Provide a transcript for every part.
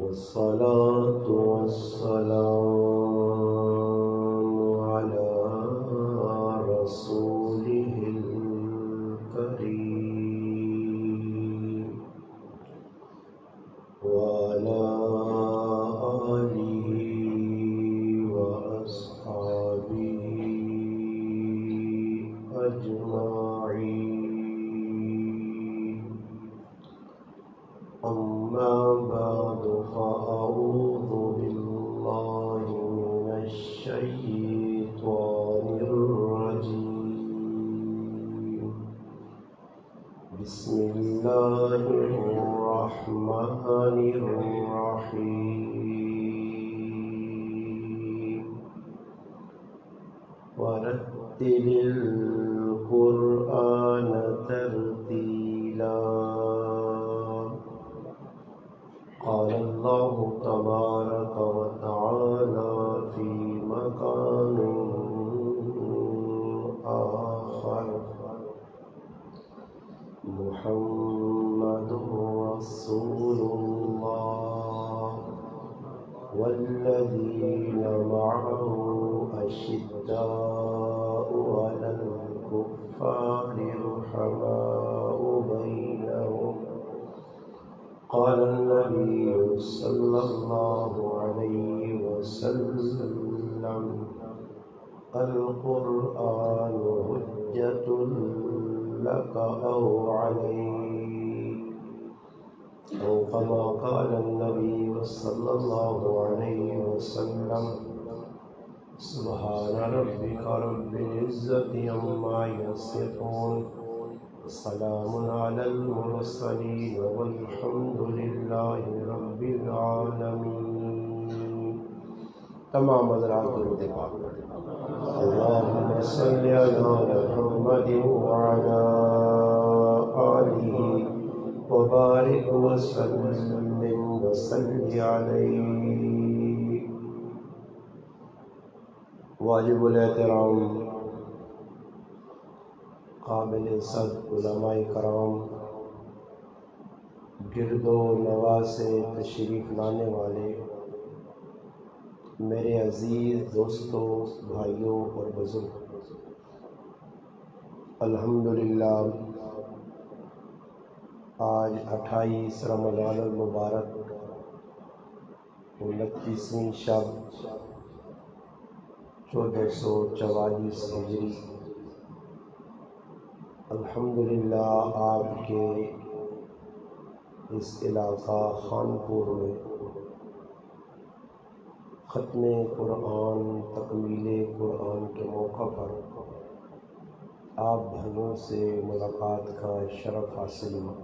والصلاة والسلام على رسوله الكريم وعلى آله وأصحابه أجمعين. أما بعد فأعوذ بالله من الشيطان الرجيم. بسم الله الرحمن الرحيم. ورتل القرآن ترتيلا. قال الله تبارك وتعالى في مقام آخر: محمد رسول الله والذين معه أشداء على الكفار رحماء بينهم. قال النبي صلى الله عليه وسلم: القرآن حجة لك أو عليك، أو كما قال النبي صلى الله عليه وسلم. سبحان ربك رب العزة عما يصفون، سلام على المرسلين والحمد لله رب العالمين. تمام حضرات درود پاک پڑھیں. اللهم صل على محمد وعلى آله وبارك وسلم وصل عليه. واجب الاحترام قابل صد علماء کرام، گرد و نواح سے تشریف لانے والے میرے عزیز دوستوں، بھائیوں اور بزرگ، الحمدللہ آج 28 رمضان المبارک 29ویں شب 1444 ہجری، الحمدللہ آپ کے اس علاقہ خانپور میں ختم قرآن، تکمیل قرآن کے موقع پر آپ بھائیوں سے ملاقات کا شرف حاصل ہوا.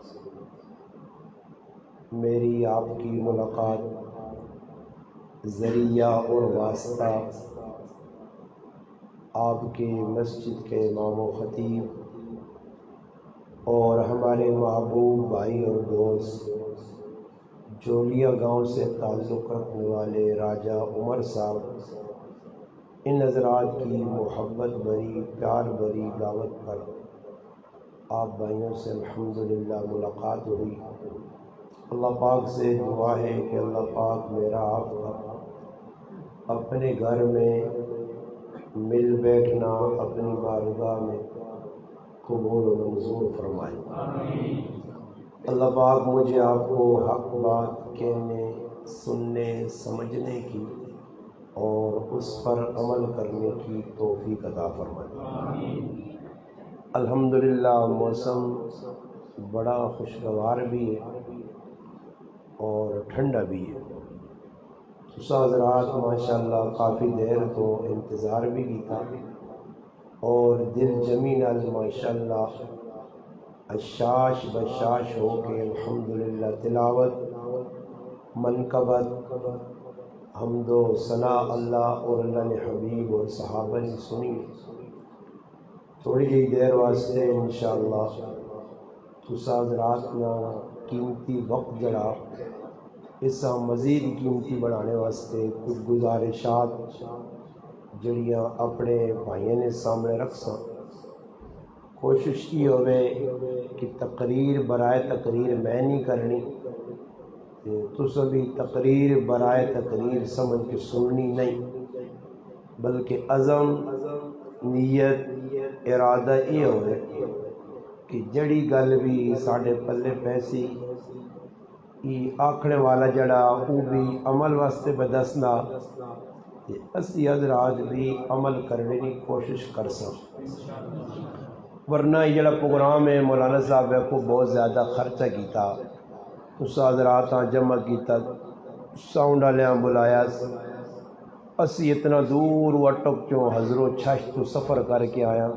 میری آپ کی ملاقات ذریعہ اور واسطہ آپ کے مسجد کے امام و خطیب اور ہمارے محبوب بھائی اور دوست جولیا گاؤں سے تعلق رکھنے والے راجہ عمر صاحب، ان حضرات کی محبت بھری پیار بھری دعوت پر آپ بھائیوں سے الحمدللہ ملاقات ہوئی. اللہ پاک سے دعا ہے کہ اللہ پاک میرا آپ کا اپنے گھر میں مل بیٹھنا اپنی بارگاہ میں قبول و منظور فرمائے. اللہ پاک مجھے آپ کو حق بات کہنے، سننے، سمجھنے کی اور اس پر عمل کرنے کی توفیق عطا فرمائے. الحمدللہ موسم بڑا خوشگوار بھی ہے اور ٹھنڈا بھی ہے. حضرات ماشاءاللہ کافی دیر تو انتظار بھی کیتا اور دل جمی نال ماشاءاللہ اشاش بشاش ہو کے الحمدللہ تلاوت، منقبت، حمد و ثنا اللہ اور اللہ نے حبیب اور صحابہ نے سنی. تھوڑی جی دیر واسطے انشاءاللہ تساں حضرات نا قیمتی وقت جڑا اس مزید قیمتی بنانے واسطے کچھ گزارشات جڑیاں اپنے بھائیوں نے سامنے رکھ ساں. کوشش کی ہوئے کہ تقریر برائے تقریر میں نہیں کرنی، تساں بھی تقریر برائے تقریر سمجھ کے سننی نہیں، بلکہ عزم، نیت، ارادہ یہ ہوئے کہ جڑی گل بھی ساڈے پلے پیسی آکھنے والا جڑا وہ بھی عمل واسطے بدسنا، اسی حضرات بھی عمل کرنے کی کوشش کر سکیں، ورنہ یہ جڑا پروگرام ہے مولانا صاحب کو بہت زیادہ خرچہ کیتا، اس حضرات جمع کیتا، ساؤنڈ والیاں بلایا، اسی اتنا دور اٹک چوں حضرو چھش تو سفر کر کے آیا،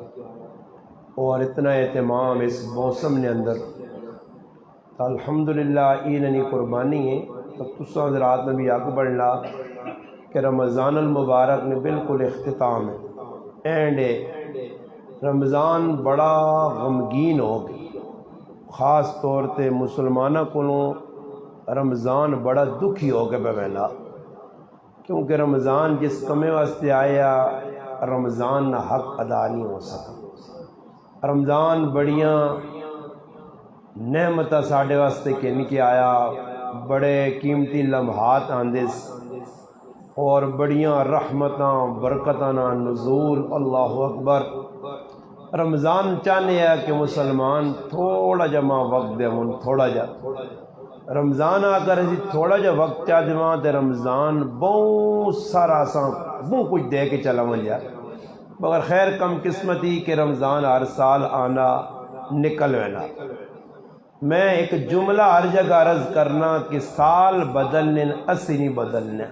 اور اتنا اہتمام اس موسم نے اندر، الحمدللہ ایننی قربانی ہے۔ تو تسا حضرات نے بھی آگے بڑھنا کہ رمضان المبارک نے بالکل اختتام ہے، اینڈ رمضان بڑا غمگین ہو گئی، خاص طور تے مسلمانوں کو رمضان بڑا دکھی ہو کے بہنا، کیونکہ رمضان جس کمے واسطے آیا رمضان نہ حق ادا نہیں ہو سکا۔ رمضان بڑیاں نعمتہ ساڈے واسطے کن کے آیا، بڑے قیمتی لمحات آندس اور بڑیاں رحمتاں برکتاں نزول، اللہ اکبر۔ رمضان چاہنے ہے کہ مسلمان تھوڑا جا ماں وقت دے من، تھوڑا جا رمضان آ کر تھوڑا جا وقت چاہ دیواں تے رمضان بہت سارا سا بہت کچھ دے کے چلا من جا، مگر خیر کم قسمتی کہ رمضان ہر سال آنا نکل وینا۔ میں ایک جملہ ہر جگہ عرض کرنا کہ سال بدلنے اسی نہیں بدلنے،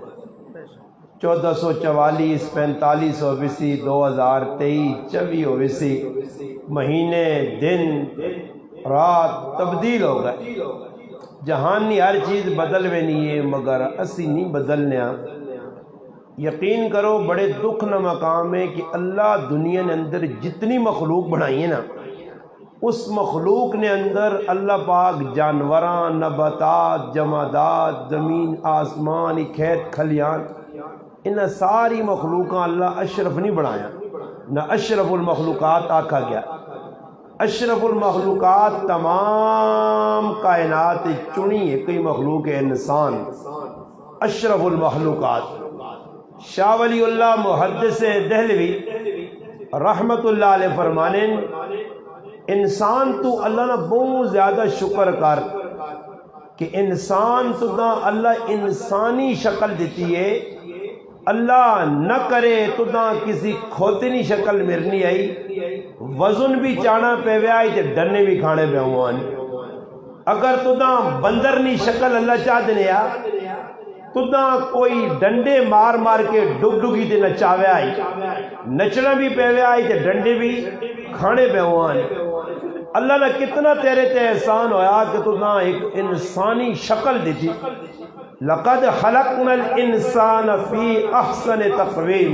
1444 4520 2023 24 مہینے دن رات تبدیل ہو گئے، جہانی ہر چیز بدل میں نہیں ہے مگر اسی نہیں بدلنے۔ یقین کرو بڑے دکھ نہ مقام ہے کہ اللہ دنیا نے اندر جتنی مخلوق بنائی ہے نا، اس مخلوق نے اندر اللہ پاک جانوراں، نباتات، جمادات، زمین آسمان، کھیت کھلیان، ان ساری مخلوقاں اللہ اشرف نہیں بنایا، نہ اشرف المخلوقات آکھا گیا۔ اشرف المخلوقات تمام کائنات چنی ایک ہی مخلوق ہے، انسان اشرف المخلوقات۔ شاہ ولی اللہ محدث دہلوی رحمت اللہ علیہ فرمانے، انسان تو اللہ نہ بہت زیادہ شکر کر کہ انسان تو نہ اللہ انسانی شکل دیتی ہے، اللہ نہ کرے تو نہ کسی کھوتنی شکل مرنی آئی، وزن بھی چانا پہ وے آئی تے ڈنے بھی کھانے پہ ہوان۔ اگر تو نہ بندرنی شکل اللہ چاہ دینے آ تو نہ کوئی ڈنڈے مار مار کے ڈگ ڈگی تے نچاوے آئی، نچنا بھی پہ وے آئی تے ڈنڈے بھی کھانے پہ ہوان۔ اللہ نے کتنا تیرے تے احسان ہویا کہ تو نہ ایک انسانی شکل دیتی۔ لقد خلقنا الانسان فی احسن تقویم،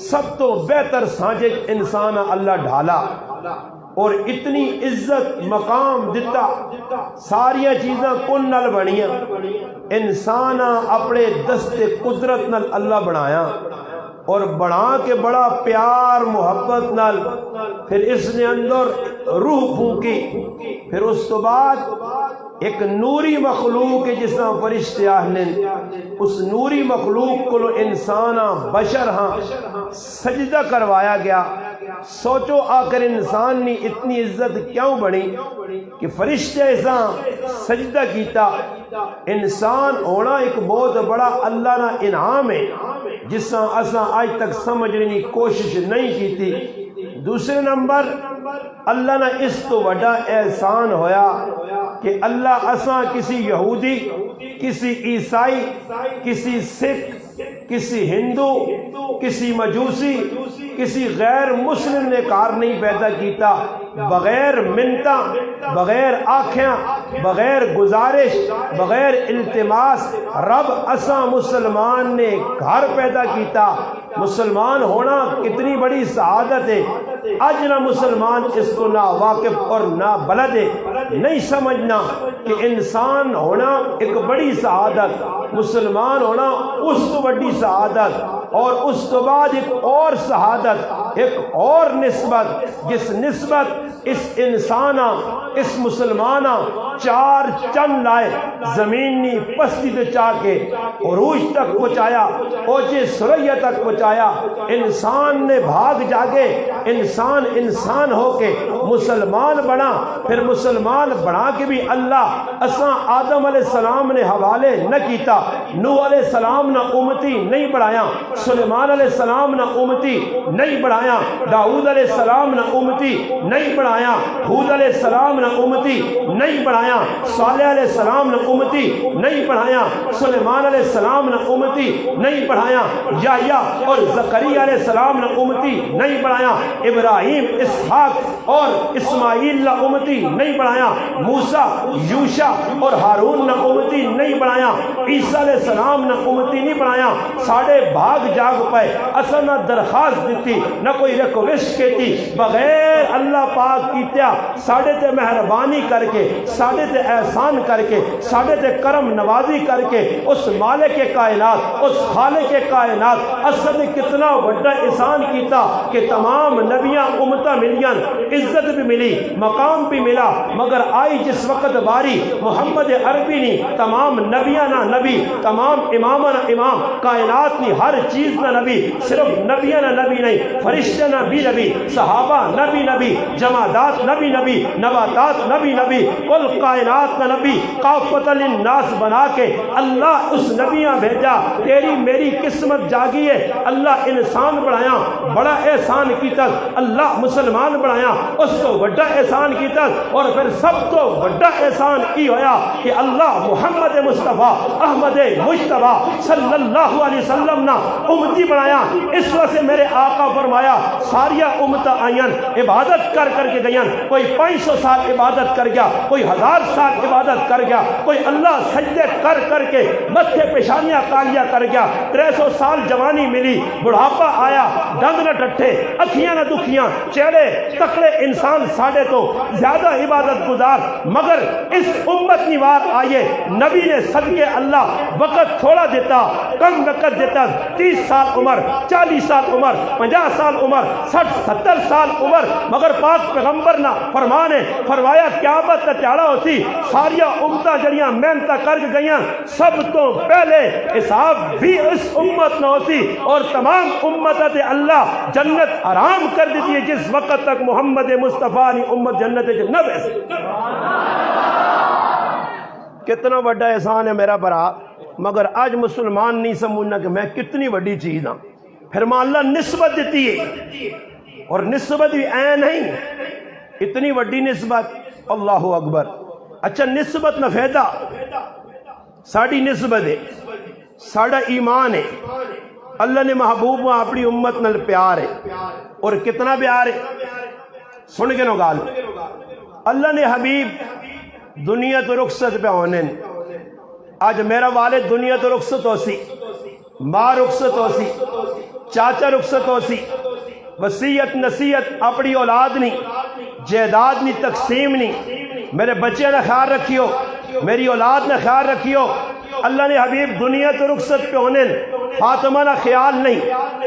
سب تو بہتر سانجے انسان اللہ ڈھالا اور اتنی عزت مقام دیتا، ساریاں چیزاں کن نل بنیاں، انسان اپنے دست قدرت نل اللہ بنایا اور بنا کے بڑا پیار محبت نال پھر اس نے اندر روح پھونکی، پھر اس تو بعد ایک نوری مخلوق جس طرح فرشتے آہنے، اس نوری مخلوق کو انسان بشر ہاں سجدہ کروایا گیا۔ سوچو آخر انسان نے اتنی عزت کیوں بنی کہ فرشتے ایسا سجدہ کیتا۔ انسان ہونا ایک بہت بڑا اللہ نہ انعام ہے جس سے اساں آج تک سمجھنے کی کوشش نہیں کی تھی۔ دوسرے نمبر اللہ نے اس تو بڑا احسان ہویا کہ اللہ اساں کسی یہودی، کسی عیسائی، کسی سکھ، کسی ہندو، کسی مجوسی، کسی غیر مسلم نے کار نہیں پیدا کیتا، بغیر منتا، بغیر آنکھیاں، بغیر گزارش، بغیر التماس رب اساں مسلمان نے گھر پیدا کیتا۔ مسلمان ہونا کتنی بڑی سعادت ہے، آج نہ مسلمان اس کو نہ واقف اور نہ بلد ہے، نہیں سمجھنا کہ انسان ہونا ایک بڑی سعادت، مسلمان ہونا اس کو بڑی سعادت، اور اس کے بعد ایک اور سعادت ایک اور نسبت، جس نسبت اس انسانہ اس مسلمانہ چار چند لائے زمینی پستی تے چاہ کے عروج تک پہنچایا، اوج سریا تک پہنچایا۔ انسان نے بھاگ جاگے، انسان ہو کے مسلمان بنا، پھر مسلمان بنا کے بھی اللہ اساں آدم علیہ السلام نے حوالے نہ کیتا، نوح علیہ السلام نہ امتی نہیں بڑھایا، سلیمان علیہ السلام نہ امتی نہیں بڑھایا، داؤد علیہ السلام نہ امتی نہیں بڑھایا، ہود علیہ السلام نہ امتی نہیں بڑھایا، صالح علیہ السلام نے امتی نہیں بڑھایا، سلیمان علیہ السلام نے امتی نہیں بڑھایا، یحییٰ اور زکریا علیہ السلام نے امتی نہیں بڑھایا، ابراہیم اسحاق اور اسماعیل نے امتی نہیں بڑھایا، موسیٰ یوشع اور ہارون نے امتی نہیں بڑھایا، عیسیٰ علیہ السلام نے امتی نہیں بڑھایا۔ ساڑھے بھاگ جاگ پائے، اصل نہ درخواست دیتی نہ کوئی ریکویسٹ کیتی، بغیر اللہ پاک کیتیا ساڑھے تے مہربانی کر کے، ساڑھے تے احسان کر کے، ساڑھے تے کرم نوازی کر کے اس مالک کائنات، اس خالق کائنات اصل نے کتنا بڑا احسان کیتا کہ تمام نبیاں امتاں ملیاں، عزت بھی ملی، مقام بھی ملا، مگر آئی جس وقت باری محمد عربی نہیں، تمام نبیاں نہ نبی، تمام امامہ نہ امام، کائنات نہیں ہر چیز نہ نبی، صرف نبیاں نہ نبی نہیں، فرشتے نہ بھی نبی، صحابہ نبی نبی، جمادات نبی نبی، نباتات نبی نبی، کل کائنات نہ نبی، کافۃ للناس بنا کے اللہ اس نبیاں بھیجا۔ تیری میری قسمت جاگی ہے، اللہ انسان بڑھایا، بڑا احسان کیتا، اللہ مسلمان بڑھایا، اس کو بڑا احسان کیتا، اور پھر سب کو بڑا احسان کی ہویا کہ اللہ محمد مصطفیٰ احمد مجتبیٰ صلی اللہ علیہ وسلم نا امتی بنایا۔ اس وجہ سے میرے آقا فرمایا ساریاں امتاں آئین عبادت کر کر کے گئیں، کوئی 500 سال عبادت کر گیا، کوئی 1000 سال عبادت کر گیا، کوئی اللہ سجدے کر کر کے متھے پیشانیاں کالیاں کر گیا، 300 سال جوانی ملی، بڑھاپا آیا، دند نہ ٹٹھے، اکھیاں نہ دکھیاں، چہرے تکڑے انسان ساڑھے تو زیادہ عبادت گزار، مگر اس امت نیوار آئیے نبی نے صدقے اللہ وقت تھوڑا دیتا، کم وقت دیتا، 30 سال عمر، 40 سال عمر، 50 سال عمر، 60 70 سال عمر، مگر پاک پیغمبر نہ فرمانے فرمایا قیامت کا چاڑا ہوتی ساریاں امتاں جڑیاں محنت کر کے گئیاں سب تو پہلے حساب بھی اس امت نہ ہوتی، اور تمام امتیں تے اللہ جنت حرام کر دیتی ہے جس وقت تک محمد مصطفیٰ نے امت جنت نہ بیٹھے۔ کتنا بڑا احسان ہے میرا برا، مگر آج مسلمان نہیں سمجھنا کہ میں کتنی بڑی چیز ہاں۔ پھر ماں اللہ نسبت دیتی ہے، اور نسبت بھی عین نہیں، اتنی بڑی نسبت، اللہ اکبر۔ اچھا نسبت نہ فائدہ، ساڑی نسبت ہے، ساڑا ایمان ہے، اللہ نے محبوب میں اپنی امت نال پیار ہے، اور کتنا پیار ہے سن کے نو گال، اللہ نے حبیب دنیا تو رخصت پہ ہونے، آج میرا والد دنیا تو رخصت ہو سی، ماں رخصت ہو سی، چاچا رخصت ہو سی، وصیت نصیحت اپنی اولاد نہیں، جائیداد نہیں، تقسیم نہیں، میرے بچے نہ خیال رکھیو، میری اولاد نہ خیال رکھیو۔ اللہ نے حبیب دنیا تو رخصت پہ ہونے، فاطمہ نہ خیال نہیں،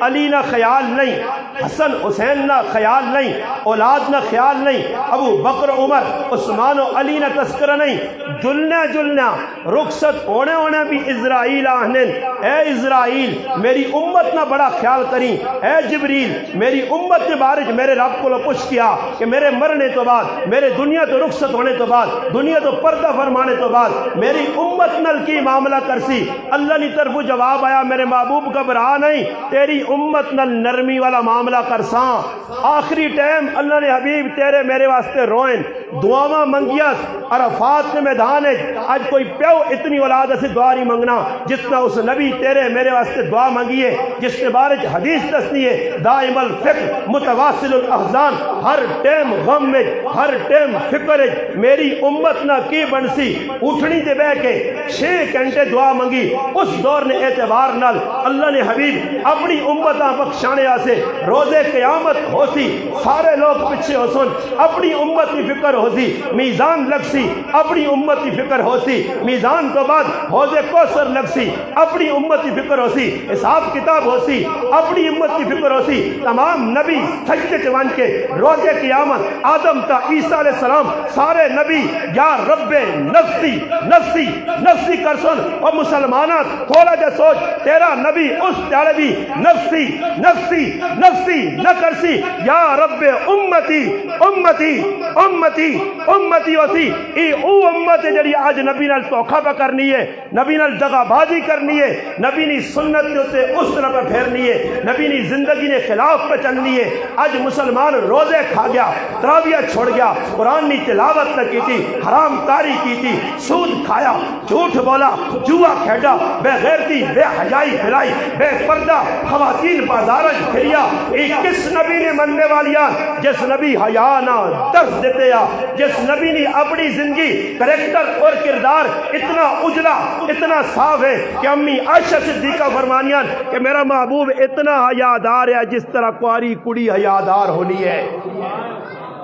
علی نہ خیال نہیں، حسن حسین نہ خیال نہیں، اولاد نہ خیال نہیں، ابو بکر عمر عثمان و علی نہ تذکرہ نہیں، جلنا رخصت ہونے بھی اسرائیل آہنے، اے اسرائیل میری امت نہ بڑا خیال کریں، اے جبریل میری امت کے بارے میرے رب کو پوچھ کیا کہ میرے مرنے تو بعد، میرے دنیا تو رخصت ہونے تو بعد، دنیا تو پردہ فرمانے تو بعد میری امت نل کی معاملہ کرسی۔ اللہ نے طرف جواب آیا میرے محبوب گھبرا نہیں، تیری امت نل نرمی والا معاملہ کرساں۔ آخری ٹائم اللہ نے حبیب تیرے میرے واسطے روئن، دعاواں منگیاں، عرفات کے میدان ہے، آج کوئی پیو اتنی اولاد سے دعا نہیں منگنا جتنا اس نبی تیرے میرے واسطے دعا منگی ہے، جس کے بارے حدیث دستی ہے دائم الفکر متواصل الاحزان، ہر ٹائم غم میں، ہر ٹائم فکر ہے، میری امت نہ کی بنسی، اٹھنی دے بے کے 6 گھنٹے دعا منگی۔ اس دور نے اعتبار نال اللہ نے حبیب اپنی امتاں بخشانے آسے روزے قیامت ہو سی، سارے لوگ پیچھے ہو سن، اپنی امت کی فکر ہو سی، میزان لگ سی، سی اپنی امت کی فکر ہو سی، میزان تو بعد حوض کوثر لگ سی اپنی امت کی فکر ہو سی، حساب کتاب ہو سی اپنی امت کی فکر ہو سی، تمام نبی سجدے چوان کے روز قیامت آدم تا عیسیٰ علیہ السلام سارے نبی یا رب نفسی نفسی نفسی کرسن، اور مسلمانہ تھوڑا جا سوچ تیرا نبی اس دیڑے بھی نفسی نفسی نفسی نہ کرسی، یا رب امتی امتی امتی امتی ہوسی، ای او امت جڑی آج نبی نال دھوکھا پہ کرنی ہے، نبی نال دغا بازی کرنی ہے، نبی نی سنت کے اتنے اس طرح پہ پھیرنی ہے، نبی نی زندگی نے خلاف پہ چلنی ہے۔ آج مسلمان روزے کھا گیا، تراویح چھوڑ گیا، قرآن نی تلاوت نہ کی تھی، حرام کاری کی تھی، سود کھایا، جھوٹ بولا، جوا کھیڈا، بے غیرتی بے حیائی پھیلائی، بے پردہ خواتین بازارج پھریا، ایک کس نبی نے مننے والیاں جس نبی حیا نہ درس دیتے یا جس نبی نے اپنی زندگی کریکٹر اور کردار اتنا اجلا اتنا صاف ہے کہ امی عائشہ صدیقہ فرمانیاں کہ میرا محبوب اتنا حیادار ہے جس طرح کواری کڑی حیادار ہونی ہے۔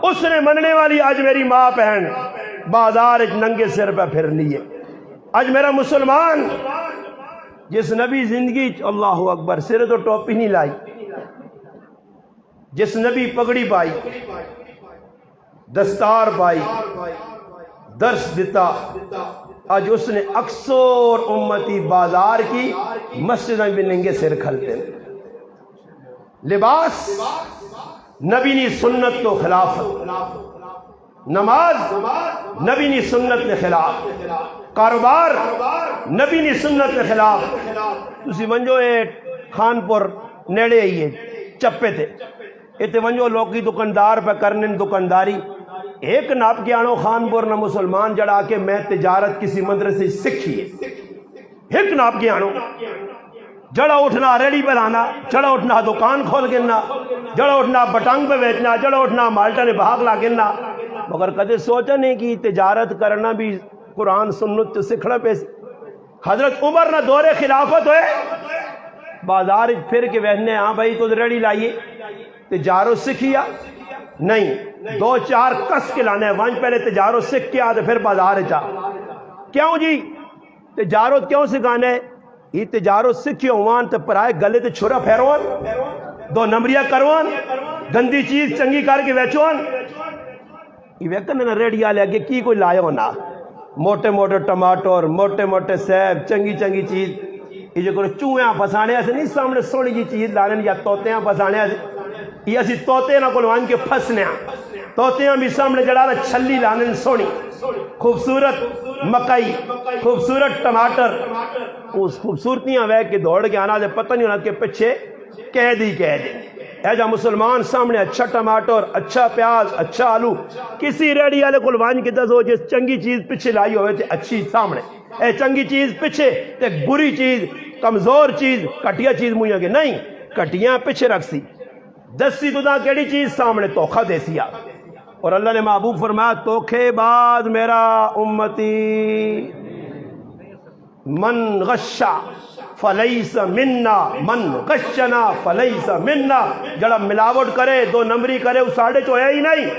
اس نے مننے والی آج میری ماں بہن بازار ننگے سر پہ پھرنی ہے۔ آج میرا مسلمان جس نبی زندگی اللہ اکبر سر تو ٹوپی نہیں لائی، جس نبی پگڑی پائی، دستار پائی، درس دیتا، آج اس نے اکثر امتی بازار کی مسجد میں بھی ننگے سر کھلتے ہیں۔ لباس نبی نی سنت تو خلاف، نماز نبی نی سنت کے خلاف، کاروبار نبی نی سنت کے خلاف۔ تسی ونجو اے خانپور نیڑے ہی ہے چپے تھے اتے ونجو لوکی دکاندار پہ کرنے دکانداری، ایک ناپ کے آنو خانپور نہ مسلمان جڑا کے میں تجارت کسی مدرسے سکھی ہے، ایک ناپ کے آنو جڑا اٹھنا ریڑی پہ لانا، جڑا اٹھنا دکان کھول گرنا، جڑا اٹھنا بٹانگ پہ بیچنا، جڑا اٹھنا مالٹا نے بھاگ لا گرنا، مگر کدے سوچا نہیں کہ تجارت کرنا بھی قرآن سنت سکھنا پہ۔ حضرت عمر نہ دور خلافت ہوئے بازار پھر کے بہنے ہاں بھائی تو ریڑی لائیے، تجارت سکھیا نہیں، دو چار کس کے لانے وانج پہلے تجارت سکھ کے آتے پھر بازار چاہ۔ کیوں جی تجارت کیوں سکھانے؟ یہ تجارت سکھی ہوان تو پرائے گلے تے چھرا پھیروان، دو نمبریاں کروان، گندی چیز چنگی کر کے ویچوان۔ یہ ویکن نہ ریڑیا لے کے کی کوئی لائے ہونا، موٹے موٹے ٹماٹر، موٹے موٹے سیب، چنگی چنگی چیز، یہ جو کرو چوہیاں پھسانے سے نہیں، سامنے سونی جی چیز لانن یا توتیاں پھسانے سے، یہ اسی توتے نہ کلوان کے پھسنے توتیاں بھی سامنے جڑا چھلی لانن سونی، خوبصورت مکئی، خوبصورت ٹماٹر، اس خوبصورتیاں وے کے دوڑ کے آنا دے پتہ نہیں ہونا کہ پچھے قید ہی قید ہے۔ اے جا مسلمان سامنے اچھا ٹماٹر، اچھا پیاز، اچھا آلو، کسی ریڑی والے کلوان کی دس ہو جس چنگی چیز پچھے لائی ہوئے تھے اچھی سامنے، اے چنگی چیز پچھے تے بری چیز، کمزور چیز، کٹیا چیز مجھے گے نہیں، کٹیاں پچھے رکھ سی، دسی تو دا کیڑی چیز سامنے توخہ دے سیا۔ اور اللہ نے محبوب فرمایا توکھے بعد میرا امتی من غشا فلیس منا، من غشنا فلیس منا، جڑا ملاوٹ کرے دو نمبری کرے وہ ساڑھے تو ہے ہی نہیں،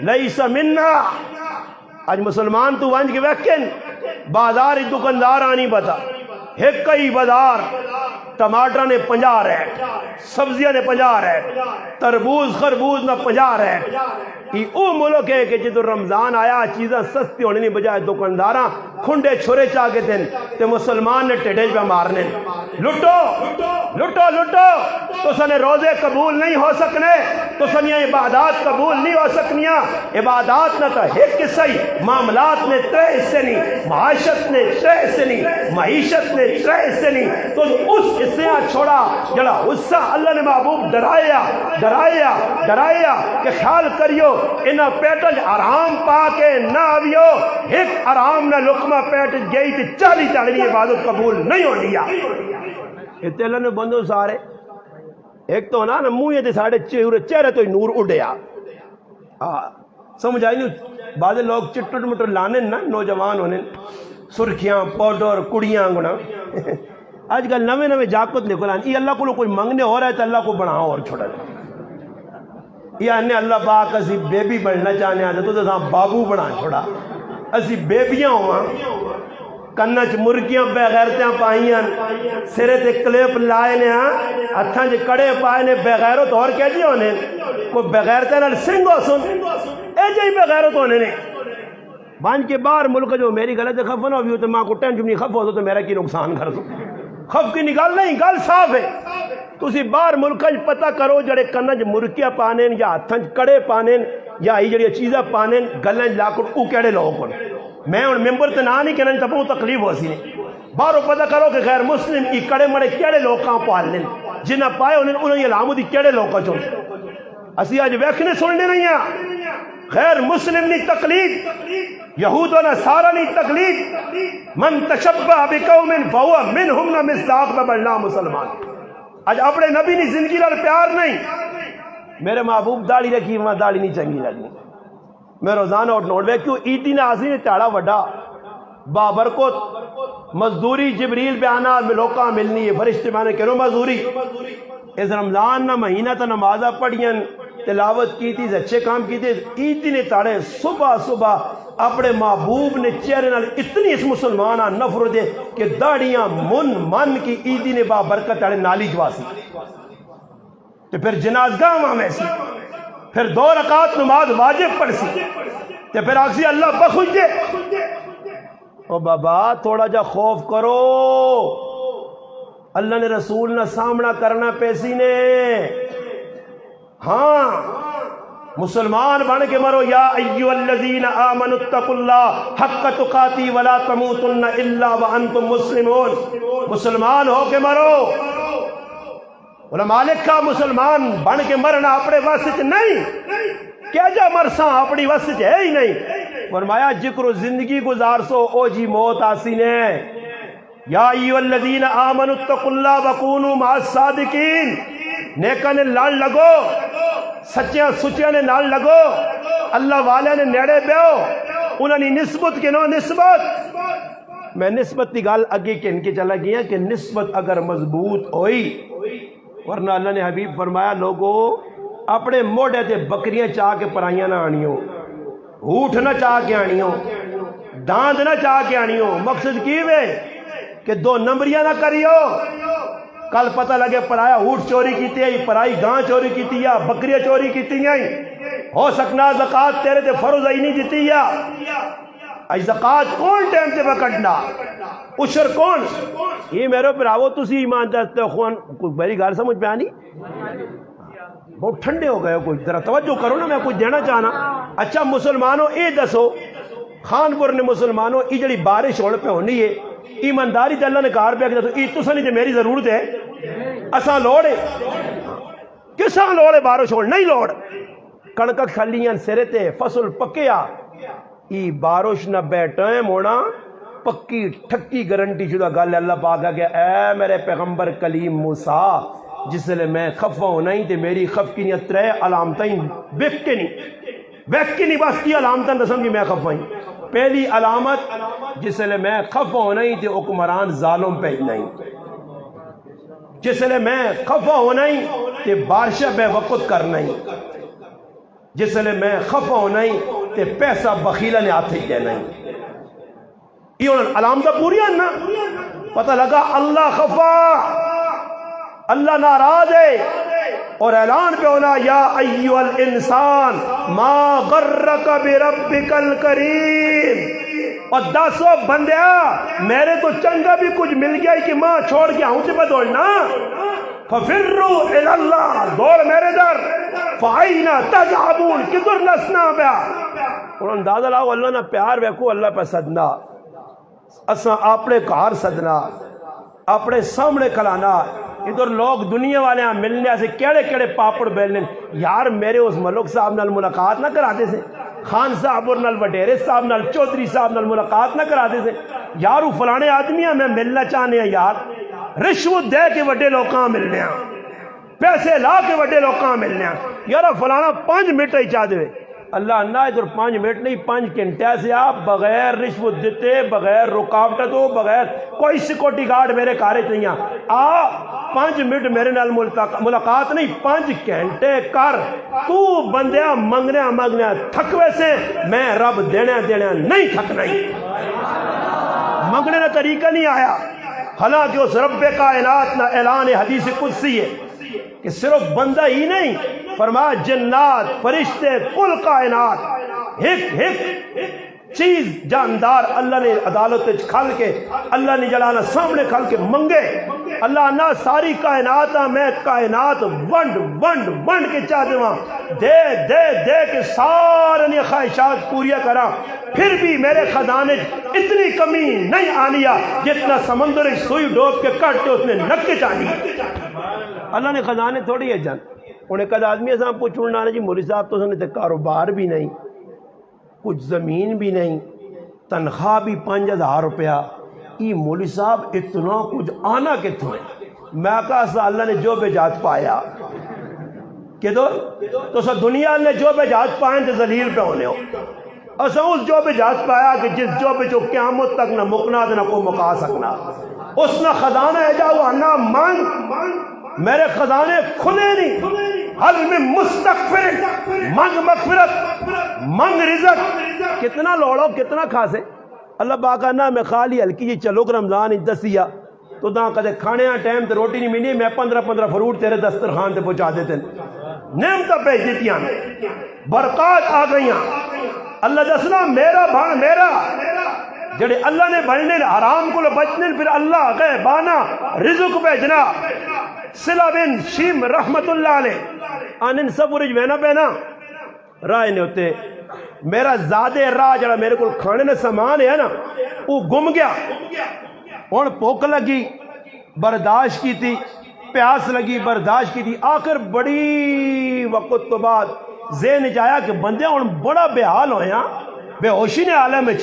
لیس منا۔ آج مسلمان تو وانج کے ویکن بازار دکاندار آنی بتا، ایک کئی بازار ٹماٹر نے 50 ریٹ، سبزیاں نے 50 ریٹ، تربوز خربوز نہ 50 ریٹ۔ یہ او ملک ہے کہ جدو رمضان آیا چیزاں سستی ہونے نہیں بجائے دکانداراں کھنڈے چھوڑے چاہ کے دن تے مسلمان نے ٹیڈے پہ مارنے، لٹو لٹو لٹو، تو سنے روزے قبول نہیں ہو سکنے، تو سنیاں عبادات قبول نہیں ہو سکنیاں۔ عبادات نہ تو ایک قصہ ہی، معاملات نے 3 حصے نہیں، معاشت نے 3 حصے نہیں، معیشت نے 3 حصے نہیں، تو اس حصے چھوڑا جڑا حصہ اللہ نے محبوب ڈرایا ڈرایا ڈرایا کہ خیال کریو انہاں پیٹج آرام پا کے نہ آویو، ایک آرام نہ لقمہ پیٹج گئی تھی 40 چاہنی عبادت قبول نہیں ہو لیا۔ اتنے اللہ نے بندو سارے ایک تو نا منہ تے ساڑھے چہرے تو نور اڑیا، سمجھ آئی نہیں؟ بعض لوگ چٹٹ مٹر لانے نا نوجوان ہونے سرخیاں پاؤڈر کڑیاں گنا آج کل نوے نوے جاکت نکل آن، یہ اللہ کو کوئی منگنے ہو رہا ہے تو اللہ کو بڑھاؤ اور چھوڑا جائے، یہ انہیں اللہ پاک کسی بیبی بڑھنا چاہنے آتے تو تھا بابو بڑھا چھوڑا، اسی بیبیاں ہوا کنا چ مرگیاں بغیرتیاں پائیاں سرے تے کلپ لائے نے ہتھاں چ کڑے پائے نے بغیرت اور کیا جی ہونے کوئی بغیرتیں نال سنگ ہو سن اے جی بغیرت ہونے نے بانج کے باہر ملک جو میری غلط خفن ہو بھی تو ماں کو ٹینشن نہیں خف ہو تو میرا کی نقصان کر دو خف کی نکال نہیں گل صاف ہے تسی باہر ملک پتہ کرو جڑے کنج مرکیاں پانے یا ہتھاں کڑے پانے یا یہ جڑی چیزاں پانے گلاں لا کر او کیڑے لوگ کون میں ہن ممبر تے نہ نہیں کہنا تپو تکلیف ہو سی باہروں پتہ کرو کہ غیر مسلم ای کڑے مڑے کیڑے لوکاں پال لین جنہاں پائے انہاں یہ علامت کیڑے لوکاں چوں اسی اج ویکھنے سننے نہیں ہیں غیر مسلم نی تقلید یہود و نصارا نی تقلید من تشبہ بقوم فہو منہم نہ مصداق میں بننا مسلمان اج اپنے نبی نی زندگی نال پیار نہیں میرے محبوب داڑھی رکھی وہاں داڑھی نہیں چنگی لگنی میں روزانہ اٹھ نوٹ کیوں عیدی نے آسی نے تاڑا وڈا بابرکت مزدوری جبریل بیانات میں لوکاں ملنی ہے فرشتے میں نے کرو مزدوری اس رمضان نہ مہینہ تا نمازہ پڑھیں تلاوت کی تھی اچھے کام کی تھی عیدی نے تاڑے صبح صبح اپنے محبوب نے چہرے نال اتنی اس مسلمانہ نفرت دے کہ داڑیاں من کی عیدی نے بابرکت تاڑے نالی جواسی تو پھر جنازگاہ وہاں میں سی پھر 2 رکعت نماز واجب پڑھ سی تو پھر آگسی اللہ بخوش دے او بابا تھوڑا جا خوف کرو اللہ نے رسول نہ سامنا کرنا پیسی نے ہاں مسلمان بن کے مرو یا ایھا الذین آمنوا اتقوا اللہ حق تقاتی ولا تموتن الا وانتم مسلمون مسلمان ہو کے مرو علماء لکھا مسلمان بن کے مرنا اپنے واسط نہیں کیا جا مرساں اپنی واسط ہے ہی نہیں فرمایا ذکر زندگی گزار سو او جی موت آسی نے یا ایھا الذین آمنوا اتقوا اللہ وکونوا مع الصادقین نیکاں نے لال لگو سچیاں سچیاں نے نال لگو اللہ والے نے نیڑے بیو انہوں نے نسبت کے نو نسبت میں نسبت کی گال اگے کن کے چلا گیا کہ نسبت اگر مضبوط ہوئی ورنہ اللہ نے حبیب فرمایا لوگو اپنے موڑے تے بکریاں چاہ کے پرائیاں نہ آنیوں ہوٹ نہ چاہ کے آنیوں داند نہ چاہ کے آنیوں مقصد کی وے کہ 2 نمبریاں نہ کریو کل پتہ لگے پرایا ہوٹ چوری کیتی ہے پرائی گاں چوری کیتی ہے بکریاں چوری کیتی ہیں ہو سکنا زکاة تیرے تے فرض ہی نہیں دیتی ہے اج زکاة کون ٹائم تے پکڑنا عشر کون یہ میرے براو تسی ایمان دستے خوان کوئی میری گال سمجھ پہ آنی بہت ٹھنڈے ہو گئے کوئی ذرا توجہ کرو نا میں کچھ دینا چاہنا اچھا مسلمانوں اے دسو خانپور نے مسلمانوں یہ جڑی بارش ہونے پہ ہونی ہے ایمانداری تے اللہ نے کار پہ کہ ای تساں نہیں تے میری ضرورت ہے اساں لوڑ ہے کساں لوڑ ہے بارش ہون نہیں لوڑ کڑک کھلیاں سرے تے فصل پکیا ای بارش نہ بے ٹائم ہونا پکی ٹھکی گارنٹی شدہ گل اللہ پاک کہ اے میرے پیغمبر کلیم موسیٰ جس لئے میں خفا ہونا ہی تے میری خف کی نیت 3 علامتیں ویک کے نہیں بس کی علامتیں رسم کی میں خفا ہی پہلی علامت جس لئے میں خفا ہونا ہی تے حکمران ظالم پہ نہیں جس لئے میں خفا ہونا ہی تے بارشہ بے وقت کرنا ہی جس لئے میں خفا ہونا ہی تے پیسہ بخیلہ نے آتے ہی دینا ہی یہ علامتہ پوری ہے نا پتہ لگا اللہ خفا اللہ ناراض ہے اور اعلان پہ ہونا یا ایھا الانسان ما غرک بربک الکریم اور 10 بندیا میرے تو چنگا بھی کچھ مل گیا کہ ماں چھوڑ کے آؤں سے پہ دوڑنا ففروا الی اللہ دوڑ میرے در فائن تذهبون کدھر نسنا پیا اور اندازہ لاؤ اللہ نہ پیار ویکو اللہ پہ صدنا اساں اپنے گھر صدنا اپنے سامنے کھلانا ادھر لوگ دنیا والے ہاں ملنے سے کیڑے کیڑے پاپڑ بیلنے یار میرے اس ملک صاحب نال ملاقات نہ کراتے سے خان صاحب اور نال وڈیرے صاحب نال چودھری صاحب نال ملاقات نہ کراتے سے یار وہ فلانے آدمی ہیں میں ملنا چاہنے ہیں یار رشوت دے کے وڈے لوکاں ملنے ہیں پیسے لا کے وڈے لوکاں ملنے ہیں یار فلانا 5 منٹ ہی چاہ دے اللہ نہ ادھر 5 منٹ نہیں 5 گھنٹے سے آپ بغیر رشوت دیتے بغیر رکاوٹ دو بغیر کوئی سیکورٹی گارڈ میرے کارج نہیں آ 5 منٹ میرے نال ملاقات نہیں 5 گھنٹے کر تو بندیاں منگنے تھکوے سے میں رب دینے نہیں تھکنا ہی منگنے کا طریقہ نہیں آیا حالانکہ اس رب کائنات نہ اعلان حدیث قدسی ہے کہ صرف بندہ ہی نہیں فرمایا جنات فرشتے کل کائنات ایک چیز جاندار اللہ نے عدالت کھل کے اللہ نے جلانا سامنے کھل کے منگے اللہ نہ ساری کائنات میں کائنات ونڈ کے چاہ دوں دے کے سارے خواہشات پوریا کرا پھر بھی میرے خزانے اتنی کمی نہیں آنیا جتنا سمندر سوئی ڈوب کے کٹ کے اس نے نک چانی اللہ نے خزانے تھوڑی ہے جان انہیں کد آدمی ایسا پوچھنا جی مولوی صاحب تو سن کاروبار بھی نہیں کچھ زمین بھی نہیں تنخواہ بھی 5000 روپیہ یہ مولوی صاحب اتنا کچھ آنا کتوں میں کہا اللہ نے جو بے جات پایا کہ تو سا دنیا نے جو بے جات پائیں تو ذلیل پہ ہونے ہو اسا اس جو بے جات پایا کہ جس جو بے جو قیامت تک نہ مکنا نہ کو مکا سکنا اس نہ خزانہ ہے جاؤ نہ مانگ میرے خزانے کھلے نہیں حل میں مستغفر منگ مغفرت منگ رزق کتنا لوڑو کتنا کھاسے اللہ باقا نہ میں خالی ہلکی جی چلو کہ رمضان دسیا تو داں کدے کھانے ٹائم تے روٹی نہیں ملی میں 15 فروٹ تیرے دسترخوان تے پہنچا دیتے نعمتیں پہ جیتیاں برکات آ گئیاں اللہ دسنا میرا بھان میرا جڑے اللہ نے بڑھنے حرام کو بچنے پھر اللہ غیبانہ رزق بھیجنا صلہ بن شیم رحمت اللہ علیہ آنن سب ورج وینا پینا رائے نے ہوتے میرا زیادہ راہ جڑا میرے کو کھانے نے سامان ہے نا وہ گم گیا اور پوک لگی برداشت کی تھی پیاس لگی برداشت کی تھی آخر بڑی وقت تو بعد ذہن جایا کہ بندے اور بڑا بے حال ہویا بے ہوشی نے عالم میں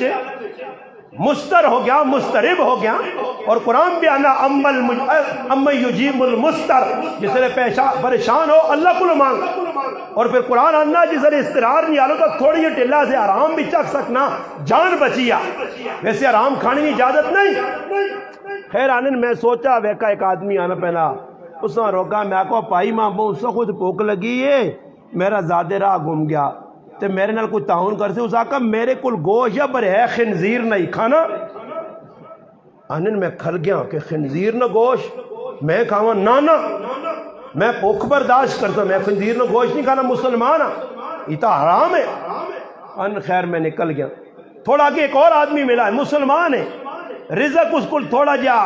مستر ہو گیا مسترب ہو گیا اور قرآن بھی آنا اما یجیب المستر جس نے پریشان ہو اللہ کو مانگ اور پھر قرآن آنا جس نے استقرار نہیں آلو تو تھوڑی یہ ٹلہ سے آرام بھی چک سکنا جان بچیا ویسے آرام کھانے کی اجازت نہیں خیر آنن میں سوچا ویکا ایک آدمی آنا پہلا اس نے روکا میں کو پائی ماں بہو اس کو خود پوک لگی ہے میرا زیادہ راہ گم گیا تے میرے نال کوئی تعاون کرتے اس آقا میرے کل گوشت یا پر ہے خنزیر نہیں کھانا آنن میں کھل گیا کہ خنزیر نہ گوشت میں کھاوا نانا میں بھوک برداشت کرتا میں خنزیر نہ گوشت نہیں کھانا مسلمان یہ تو حرام ہے ان خیر میں نکل گیا تھوڑا آگے ایک اور آدمی ملا ہے مسلمان ہے رزق اس کو تھوڑا جا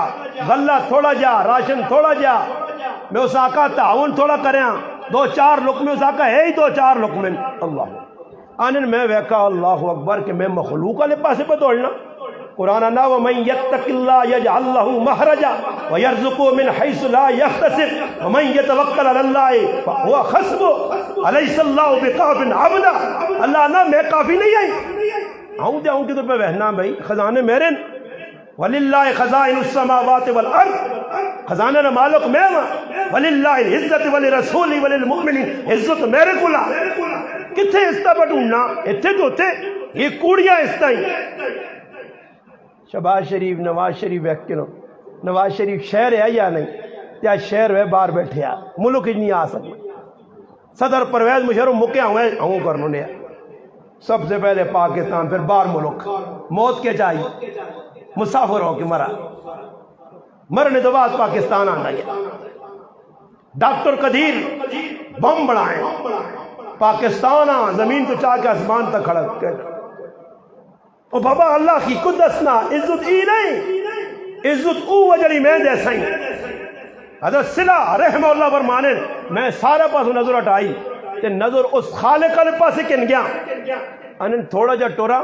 غلہ تھوڑا جا راشن تھوڑا جا میں اس آقا تعاون تھوڑا کریں 2-4 لقمے اس آقا ہے ہی 2-4 لقمے اللہ آنن میں ویکا اللہ اکبر کہ میں مخلوق والے پاسے پہ دوڑنا قرآن انا ومن یتق اللہ یجعل لہ مخرجا ویرزقہ من حیث لا یحتسب ومن یتوکل علی اللہ فہو حسبہ الیس اللہ بکاف عبدا اللہ نا میں کافی نہیں آئی آؤں کی تو پہ بہنا بھائی خزانے میرے وللہ خزائن السماوات والارض خزانہ نہ مالک میں وللہ العزت ولرسول وللمؤمنین عزت میرے کلا کتھے استا بڑھونا اتھے تو اتھے یہ کوڑیاں استا ہی شہباز شریف نواز شریف ویکلو نواز شریف شہر ہے یا نہیں یا شہر ہے باہر بیٹھے ملک ہی نہیں آ سکتا صدر پرویز مشرف مکے ہوں کرنوں نے سب سے پہلے پاکستان پھر باہر ملک موت کے چاہیے مسافر ہو کے مرا مرنے تو بعد پاکستان آنا گیا ڈاکٹر قدیر بم بڑھائیں پاکستان زمین تو چاہ کے آسمان تک کھڑا او بابا اللہ کی قدس نہ عزت ای نہیں عزت او وجری میں دے سائیں حضرت صلہ رحمہ اللہ فرمانے میں سارے پاس نظر ہٹائی تے نظر اس خالق کے پاس کن گیا انن تھوڑا جا ٹورا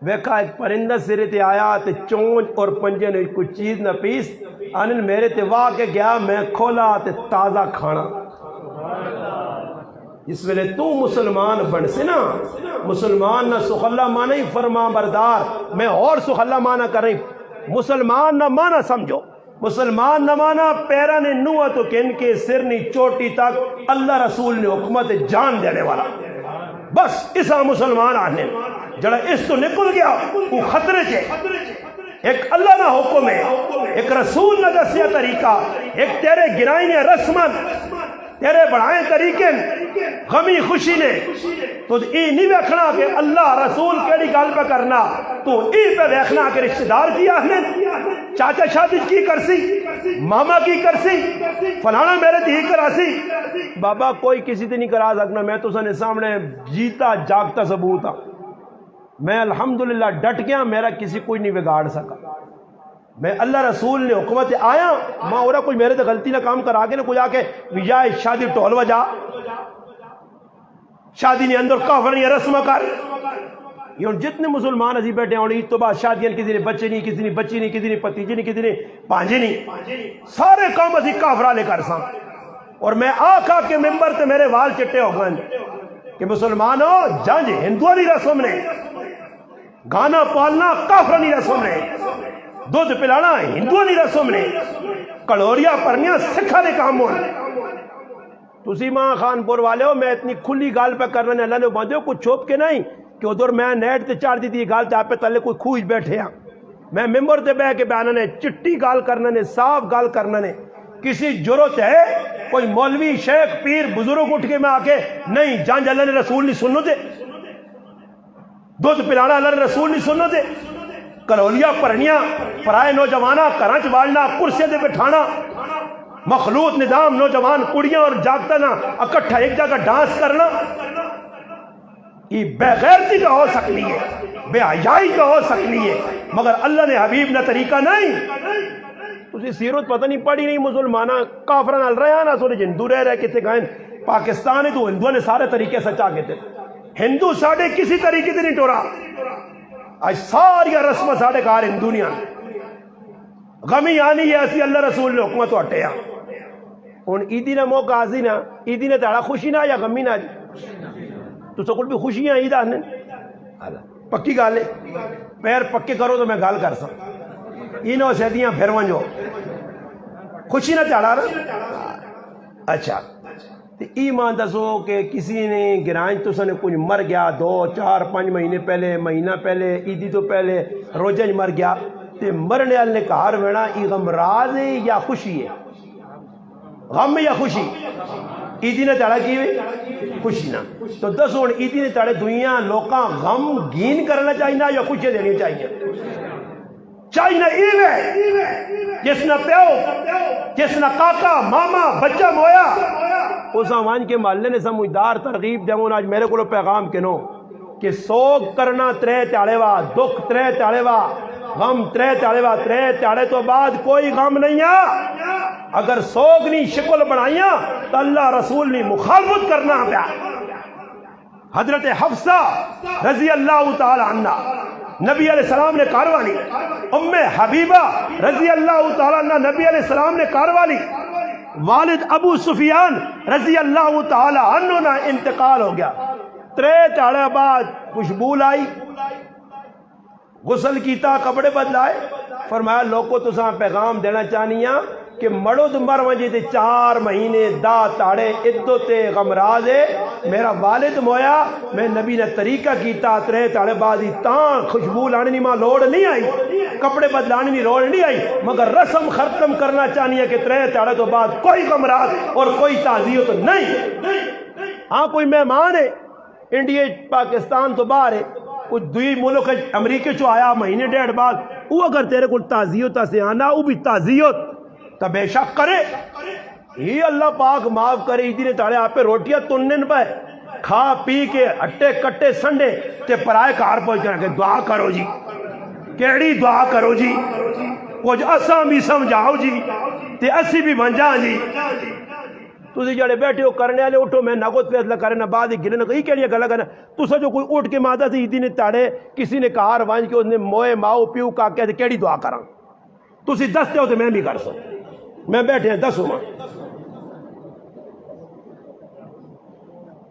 ویکھا ایک پرندہ سرے تے آیا تے چونچ اور پنجے نے کچھ چیز نہ پیس انن میرے تے واہ کے گیا میں کھولا تے تازہ کھانا اس ویلے تو مسلمان بن سے نا مسلمان نہ سخلا مانا ہی فرما بردار میں اور سخلا مانا کر رہی مسلمان نہ مانا سمجھو مسلمان نہ مانا پیرا نے نوہ تو کن کے سر نی چوٹی تک اللہ رسول نے حکمت جان دینے والا بس اسا مسلمان آنے جڑا اس تو نکل گیا وہ خطرے چے. ایک اللہ نہ حکم ہے، ایک رسول نہ دسیا طریقہ، ایک تیرے گرائیں رسمن تیرے بڑھائیں طریقے غمی خوشی نے تو ای نہیں ویکھنا کہ اللہ رسول کیڑی گل پہ کرنا، تو ای پہ ویکھنا کہ رشتہ دار کی اہل چاچا شادی کی کرسی، ماما کی کرسی، فلانا میرے دھی کراسی. بابا کوئی کسی تے نہیں کرا سکنا. میں تو سنے سامنے جیتا جاگتا ثبوت ہاں. میں الحمدللہ ڈٹ گیا، میرا کسی کوئی نہیں بگاڑ سکا. میں اللہ رسول نے حکومت آیا ماں اور کوئی میرے تو غلطی نہ کام کرا کے نہ کوئی آ کے یا شادی ٹول وجا شادی نے اندر کافر نہیں رسم کر. یہ جتنے مسلمان ازی بیٹھے ہیں عید تو بعد شادیاں کسی نے بچے نہیں، کسی نے بچی نہیں، کسی نے پتیجی نہیں، کسی نے پانجے نہیں، سارے کام ازی کافرہ لے کر ساں. اور میں آقا کے ممبر تے میرے وال چٹے ہو گئے کہ مسلمانوں جنج ہندوؤں کی رسم نے، گانا پالنا کافروں کی رسم نے، دودھ پلانا ہندوؤں کی رسم نے، کلوریاں پرنیاں سکھا دے کام ہو. تسی ماں خانپور والے ہو، میں اتنی کھلی گال پہ کرنے نے اللہ نے باندھے ہو کچھ چھوپ کے نہیں کہ ادھر میں نیٹ تے چار دی تھی گال تے آپ پہ تلے کوئی کھوج بیٹھے ہیں. میں ممبر تے بہ کے بیانا نے چٹی گال کرنا نے، صاف گال کرنا نے. کسی جرت ہے کوئی مولوی شیخ پیر بزرگ اٹھ کے میں آ کے نہیں جانج اللہ نے رسول نہیں سنو دے، دودھ پلانا اللہ نے رسول نہیں سنو دے، کلولیاں پرنیاں پرائے نوجوانہ کرانچ بالنا کرسیاں دے بٹھانا، مخلوط نظام نوجوان کڑیاں اور جاگتا نا اکٹھا ایک جگہ ڈانس کرنا، یہ بے غیرتی کا ہو سکتی ہے، بے حیائی کا ہو سکتی ہے، مگر اللہ نے حبیب نہ طریقہ نہیں. تسی سیرت پتہ نہیں پڑھی نہیں مسلمانہ کافران ال رہے ہیں نا سوڑے ہندو رہ رہے کتے گئے پاکستان ہے تو ہندووں نے سارے طریقے سچا کے تھے. ہندو ساڑھے کسی طریقے سے نہیں ٹورا. آج ساری رسم ساڑھے کار ہندو نہیں آنے. غمی آنی ہے ایسی اللہ رسول نے حکمت ہٹے ہیں. ان عیدی نے موقع آزی نا عیدی نے تاڑا خوشی نہ یا غمی نہ جی تو سکول بھی خوشیاں عید آنے پکی گالے پیر پکے کرو تو میں گال کر سکتا. انہوں سیدیاں پھر ونجو خوشی نہ چاڑا رہا. اچھا ایمان دسو کہ کسی نے گرائیں تو سنے کچھ مر گیا 2 4 5 مہینے پہلے مہینہ پہلے عیدی تو پہلے روزہ مر گیا تے مرنے والے نے کہار وینا ای غم راز ہے یا خوشی ہے؟ غم یا خوشی؟ عیدی نے تاڑا کی خوشی نہ تو دسو عیدی نے تاڑے دنیا لوکاں غم گین کرنا چاہیے یا خوشی دینی چاہیے؟ چاہیے ایوے جس نہ پیو جس نہ کاکا ماما بچہ مویا اس آوان کے محلے نے سمجھدار ترغیب دیمون. آج میرے کو پیغام کنو کہ سوگ کرنا 3 تاڑے وا، دکھ 3 تاڑے وا، غم 3 تاڑے وا. 3 تاڑے تو بعد کوئی غم نہیں ہے. اگر سوگ نہیں شکل بنائیاں تو اللہ رسول نہیں مخالفت کرنا پیا. حضرت حفصہ رضی اللہ تعالی عنہ نبی علیہ السلام نے کاروالی، ام حبیبہ رضی اللہ تعالی عنہ نبی علیہ السلام نے کاروالی، والد ابو سفیان رضی اللہ تعالی عنہ نا انتقال ہو گیا. 3 تاڑے بعد خوشبو لائی، غسل کیتا، کپڑے بدلائے، فرمایا لوگوں تو ساں پیغام دینا چاہنیاں کہ مڑد مر وجہ تے 4 مہینے دا تاڑے عدت غمراز ہے. میرا والد مویا میں نبی نے طریقہ کیتا 3 تاڑے بعد ہی تاں خوشبو لانی ماں لوڑ نہیں آئی، کپڑے بدلانے کی لوڑ نہیں آئی، مگر رسم ختم کرنا چاہنی ہے کہ 3 تاڑے تو بعد کوئی غمراز اور کوئی تعزیت نہیں. ہاں کوئی مہمان ہے انڈیا پاکستان تو باہر ہے، کچھ دوئی ملک امریکہ چو آیا مہینے 1.5 بعد، وہ اگر تیرے کو تعزیت سے آنا وہ بھی تعزیت تو بے شک کرے. ہی اللہ پاک معاف کرے. عیدی نے تاڑے آپ پہ روٹیاں تنن پہ کھا پی کے اٹے کٹے سنڈے تے پرائے کار پہنچ جانا کہ دعا کرو جی، کیڑی دعا کرو جی، کچھ اساں بھی سمجھاؤ جی تے اسی بھی بن جاؤ جی. تسی جڑے بیٹھے ہو کرنے والے اٹھو میں نہ کوئی فیصلہ کرنا بعد ہی گرنے کو یہ کہڑی گلا کرنا. تسا جو کوئی اٹھ کے مادا سے عیدی نے تاڑے کسی نے کار وانج کے اس نے موئے ماؤ پیو کا کہتے کیڑی دعا کراں. تسی دستے ہو تو میں بھی کر سکتا. میں بیٹھے ہیں 10 ماں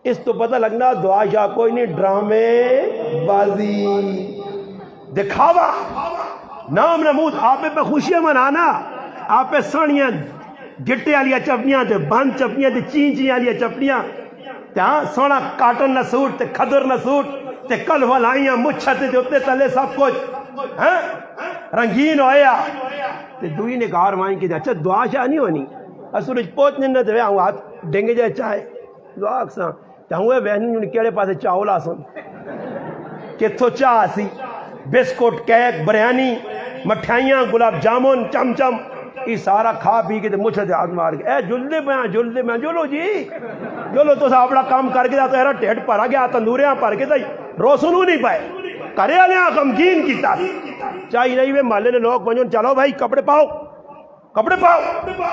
اس تو پتہ لگنا دعا شاہ کوئی نہیں، ڈرامے بازی دکھاوا نام نمود. آپ پہ خوشیاں منانا، آپ پہ سانیاں گٹے والی چپڑیاں تے بند چپڑیاں تے چین چین والی چپڑیاں ہاں سونا کاٹن نہ سوٹ تے کھدر نہ سوٹ تے کل والائیاں مچھت تے اتنے تلے سب کچھ ہاں رنگین ہویا تے دوئی نے کار مائیں کی اچھا دعا شاہ نہیں ہونی سورج پہنچنے نہ دے ہوں ہاتھ ڈنگے جائے چاہے دعا اکساں تے ہوئے بہن نے کیڑے پاسے چاولا سن کتھو چاہ سی بسکٹ کیک بریانی مٹھائیاں گلاب جامن چم چم یہ سارا کھا پی کے مچھے ہاتھ مار کے اے جلدے پہ جلو جی جلو تو اپنا کام کر کے تو ایرا ٹھیٹ پھرا گیا تندوریاں پھر کے تو روسنو نہیں پائے کرے والے غمگین کیتا چاہیے نہیں وے محلے نے لوگ بنجن چلو بھائی کپڑے پاؤ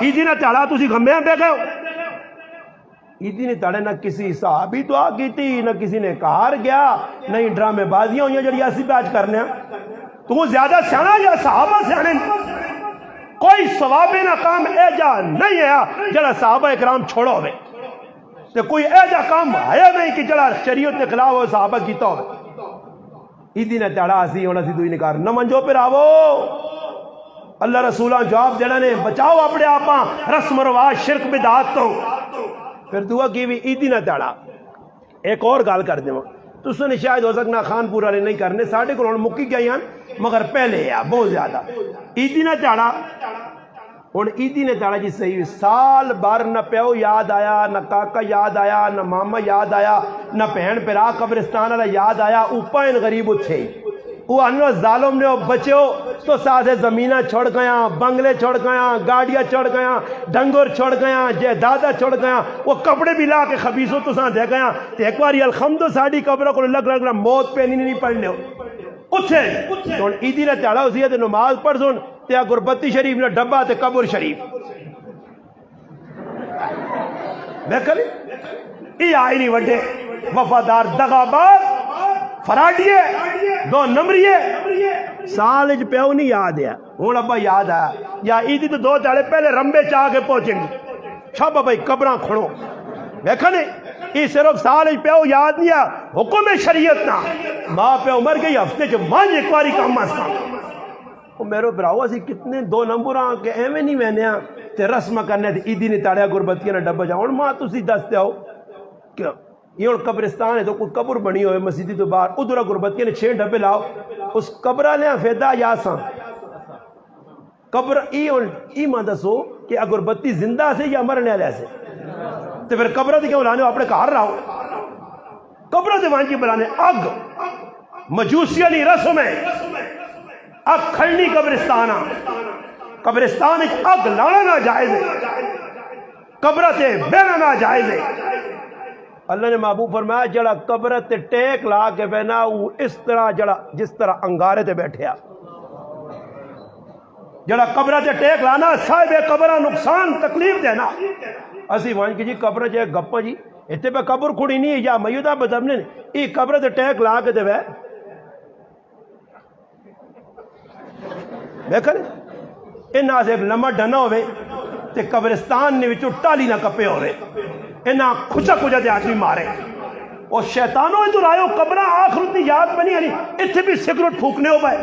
عیدی نہ چاڑا تسی گھمے پہ گئے عیدی نے تڑے نہ کسی صحابی دعا کی تھی نہ کسی نے کہار گیا نہ ہی ڈرامے بازیاں ہوئی جڑی ایسی پہ آج کرنے تو زیادہ سیانا یا صحابہ سیانے کوئی ثواب نہ کام اے جا نہیں ہے جڑا صحابہ اکرام چھوڑو ہوئے تو کوئی اے جا کام ہے نہیں کہ جڑا شریعت کے خلاف ہو صحابہ کیتا ہوئے عیدی نے تڑا سی ہونا سی دوئی نکار نہ منجو پھر آوو اللہ رسولہ جواب دینا نے بچاؤ اپنے آپاں رسم و رواج شرک بدعات تو پھر دعا کی بھی عیدی نہ تڑا ایک اور گال کر دیں تو اس نے شاید ہو سکنا خان پورا نہیں کرنے ساڑھے کو مکی گیا مگر پہلے ہے بہت زیادہ عیدی نہ چاڑا ہوں عیدی نے چاڑا جی صحیح سال بار نہ پیو یاد آیا نہ کاکا یاد آیا نہ ماما یاد آیا نہ بہن پرا قبرستان والا یاد آیا اوپا ان غریب تھے وہ انو ظالم نے بچو تو ساتھ زمینہ چھوڑ گیا بنگلے چھوڑ گیا گاڑیاں چھوڑ گیا ڈنگر چھوڑ گیا جائیداداں چھوڑ گیا وہ کپڑے بھی لا کے خبیصوں تو ساتھ دے گیا تو ایک باری الحمد ساڑی قبروں کو لگ موت پہ نہیں پڑھنے اٹھے تو عیدی نے چاڑا اسی ہے نماز پڑھ سن تے گربتی شریف نے ڈبا تے قبر شریف دیکھ لی یہ آئی نہیں وڈے وفادار دغاباز فراڈیے دو نمبریے سال اج پیو نہیں یاد ہے ہوں ابا یاد آیا یا عیدی تو دو چاڑے پہلے رمبے چاہ کے پہنچیں گے شب بھائی قبراں کھڑو دیکھا نہیں یہ صرف سال اج پیو یاد نہیں ہے حکم شریعت نہ ماں پہ عمر گئی ہفتے چ مانج ایک باری کام آستا وہ میرے براؤ اسی کتنے دو نمبراں کے ایویں نہیں وینیا تے رسم کرنے تے عیدی نہیں تاڑیا گربتیاں نے ڈبا جاؤ ماں تسی دستے ہو کہ یہ قبرستان ہے تو کوئی قبر بنی ہوئے مسجدی تو باہر ادھر گربتیاں نے 6 ڈبے لاؤ اس قبرہ لیا فیدا یا ساں قبر ای ماں دسو کہ اگربتی زندہ سے یا مرنے والے سے تو پھر قبرہ تے کیوں لانے اپنے گھر رہو قبرہ تے وہاں کی بلانے اگ مجوسی علی رسم ہے اگ کھڑنی قبرستان قبرستان اگ لانا نہ جائز ہے قبرہ تے بینا نہ جائز ہے اللہ نے محبوب فرمایا جڑا قبر تے ٹیک لا کے بہنا وہ اس طرح جڑا جس طرح انگارے تے بیٹھیا جڑا قبر تے ٹیک لانا صاحب قبرہ نقصان تکلیف دینا اسی وہاں کی جی قبر جے گپا جی اتنے پہ قبر کھڑی نہیں ہے یا میودہ بدمنے یہ قبر تے ٹیک لا کے دے بے دیکھا نہیں انہاں سے ایک لمحہ ڈنا ہوئے تے قبرستان نے وچوں ٹالی نہ کپے ہوئے انہاں کھچا کھچا دے آدمی مارے اور شیطانوں ادھر آئے قبرہ آخرت دی یاد بنی یعنی اتنے بھی سگریٹ پھوکنے ہو پائے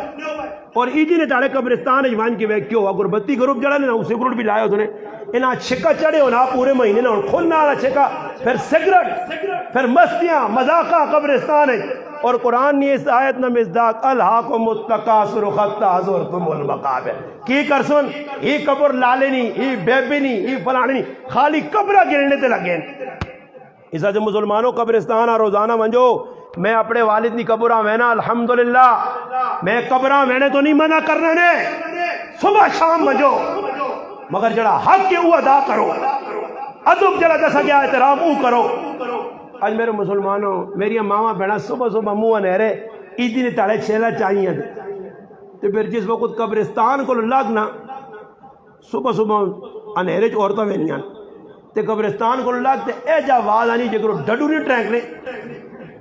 اور عیدی نے چاڑے قبرستان اجوان کی وے کیوں اگربتی گروپ جڑا نے سگریٹ بھی لائے ہوتے انہاں چھکا چڑھے ہونا پورے مہینے نہ کھلنا والا چھکا پھر سگریٹ پھر مستیاں مذاقہ قبرستان ہے اور قرآن نے اس آیت نہ مصداق الہاکم التکاثر حتی زرتم المقابر کی کرسن یہ قبر لالے نہیں یہ بیبی نہیں یہ فلانے نہیں خالی قبرہ گرنے تے لگے اس وجہ مسلمانوں قبرستان روزانہ منجو میں اپنے والد کی قبرہ وینا الحمدللہ میں قبرہ وینے تو نہیں منع کرنے نے صبح شام منجو مگر جڑا حق کے وہ ادا کرو ادب جڑا جیسا گیا احترام وہ کرو آج میرے مسلمانوں میری ماما بہنا صبح صبح منہ انہرے عیدی نے تاڑے چھیلا چاہیے تو پھر جس وقت قبرستان کو لگنا صبح صبح انہرے چ عورتوں وینیاں تے قبرستان کو لگتے اے جا آواز آنی جے کرو ڈڈوری ٹرینک نے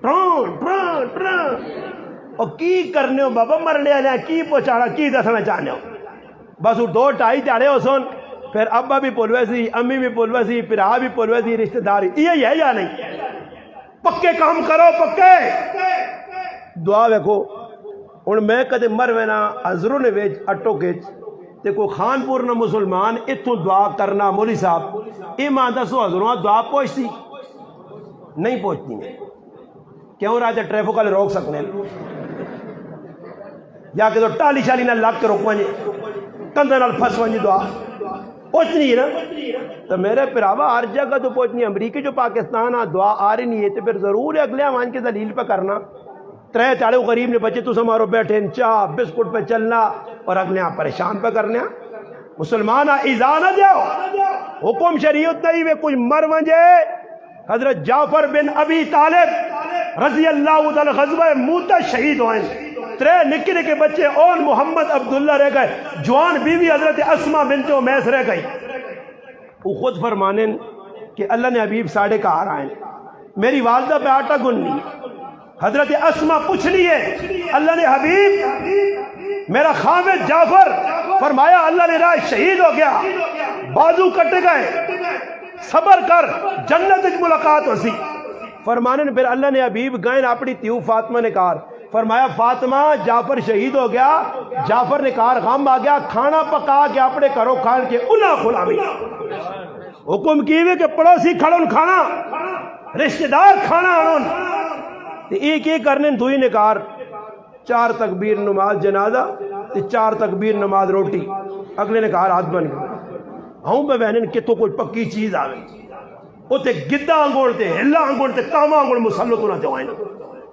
ٹران ٹران ٹران اور کی کرنے ہو بابا مرنے والے کی پہنچانا کی دسنا چاہنے ہو بس وہ 2-2.5 چاڑے ہو سن پھر ابا بھی پلوے سی امی بھی پلوے سی پھرا بھی پلوے سی رشتہ داری یہ ہے یا نہیں پکے کام کرو پکے دعا ویکھو ہن میں کدے مر وینا حضروں نے ویچ اٹو کیچ تے کوئی خان پور نہ مسلمان اتوں دعا کرنا مولی صاحب ایمان دسو حضروں دعا پوچھتی نہیں پہنچتی ہیں. کیوں راجہ ٹریفک والے روک سکتے ہیں یا کہ تو ٹالی شالی نہ لگ کے روک ونجے کندھے نال پھس ونجے دعا پہنچنی ہے نا. تو میرے پراوا ہر جگہ تو پہنچنی. امریکی جو پاکستان دعا آ رہی نہیں ہے تو پھر ضرور ہے اگلے آوان کے دلیل پہ کرنا. ترے چاڑے غریب نے بچے تو سمارو بیٹھے چاہ بسکٹ پہ چلنا اور اگلے پریشان پہ کرنے. مسلمان ایزا نہ دیو حکم شریعت نہیں وے کچھ مر ونجے. حضرت جعفر بن ابی طالب رضی اللہ تعالی غزوہ موتا شہید ہوئے. ترے نکے نکے بچے اور محمد عبداللہ رہ گئے. جوان بیوی حضرت اسما بنت امیس رہ گئی. وہ خود فرمانے کہ اللہ نے حبیب ساڑھے کا آ رہا ہے میری والدہ پہ آٹا گننی. حضرت اسما پوچھ لیے اللہ نے حبیب میرا خامد جعفر. فرمایا اللہ نے راہ شہید ہو گیا بازو کٹے گئے صبر کر جنت کی ملاقات ہو سی. فرمانے پھر اللہ نے حبیب گئے اپنی تیو فاطمہ نے کہا. فرمایا فاطمہ جعفر شہید ہو گیا. جعفر نے کہا غم آ گیا کھانا پکا کے اپنے گھروں کھان کے انہاں کھلا بھی حکم کیوے کہ پڑوسی کھڑن کھانا رشتہ دار کھانا انہوں ایک ایک کرنے دوئی نے کہا 4 تکبیر نماز جنازہ 4 تکبیر نماز روٹی. اگلے نے کہا رات بن گئی ہوں پہ بہنن کہ تو کوئی پکی چیز آ گئی اتنے گدہ آنگوڑ تے ہلا آنگوڑ تے کاما آنگوڑ مسلط ہونا چاہوائیں.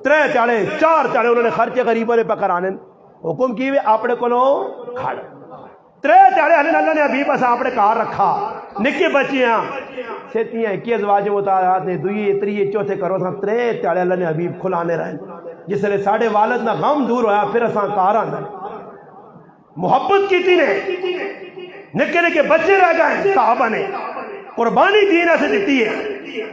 3 چاڑے 4 چاڑے انہوں نے خرچے غریبوں نے پکرانے حکم کیوے اپنے کو کھڑ. 3 چاڑے اللہ نے ابھی بس اپنے کار رکھا نکے بچیاں سیتیاں 21 واجب مطالعات نے دوئی 3 چوتھے کرو تھا. 3 چاڑے اللہ نے حبیب کھلانے رہے جس لئے ساڑھے والد نہ غم دور ہویا. پھر اساں کار آندہ محبت کی تھی نے نکے نکے بچے رہ گئے. صحابہ نے قربانی دین ایسے دیتی ہے.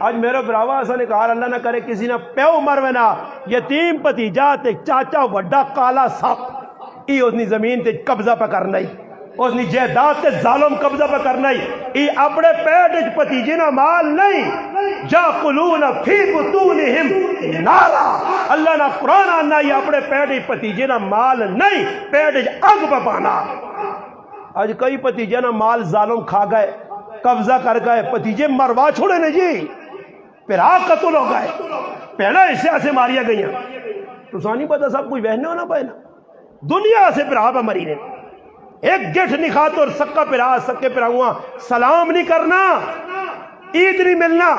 آج میرا براوا ایسا نے کہا اللہ نہ کرے کسی نہ پیو مروینا یتیم پتیجا تے چاچا وڈا کالا سپ ای اس نے زمین تے قبضہ پہ کرنا ہی اس نے جائیداد تے ظالم قبضہ پہ کرنا ہی ای اپنے پیٹ وچ پتیجے نہ مال نہیں جاقلون فی بطونہم نارا. اللہ نہ قرآن آنا ہی اپنے پیٹ وچ پتیجے نہ مال نہیں پیٹ وچ اگ پہ پانا. آج کئی پتیجے نہ مال ظالم کھا گئے قبضہ کر گئے پتیجے مروا چھوڑے نے جی پھر آگ قتل ہو گئے پہنا اسے ایسے ماریا گئی تو سانی پتہ سب کچھ بہنے ہونا پہنا دنیا سے پھر آبا مری نے ایک گٹھ نہیں کھاتا اور سکا پھر آ سکے پھر آؤں سلام نہیں کرنا عید نہیں ملنا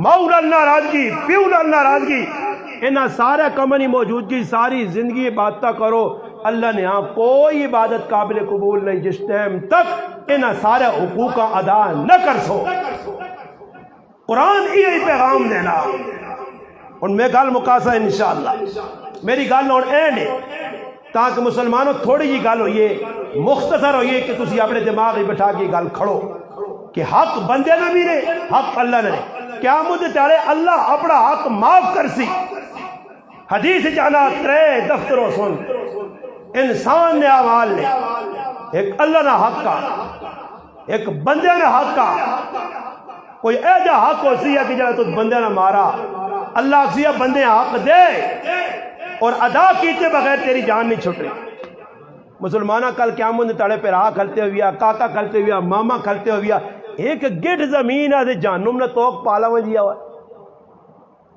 ماؤ نال ناراضگی پیو نال ناراضگی انہاں سارا کمنی موجودگی ساری زندگی عبادتہ کرو. اللہ نے ہاں کوئی عبادت قابل قبول نہیں جس ٹائم تک انہاں سارے حقوق ادا نہ کر سو. قرآن یہی پیغام دینا اور میں گل مقاصد انشاءاللہ میری گل اور اینڈ ہے تاکہ مسلمانوں تھوڑی جی گل ہوئیے مختصر ہوئیے کہ تسی اپنے دماغ ہی بٹھا کے گل کھڑو کہ حق بندے نہ بھی نے حق اللہ نے قیامت چاہے اللہ اپنا حق معاف کر سی. حدیث جانا 3 دفتروں سن انسان نے اعمال نے ایک اللہ نے حق کا ایک بندے نے حق کا کوئی ایجا حق ہو سی ہے کہ جب تو بندے نے مارا اللہ سی بندے حق دے اور ادا کیتے بغیر تیری جان نہیں چھٹ رہی. مسلمانہ کل قیامت نے تڑے پہ راہ کھلتے ہوئے کاکا کھلتے ہوئے ماما کھلتے ہوئے ایک گٹ زمین آدھے جہنم نے توق پالا میں دیا ہوا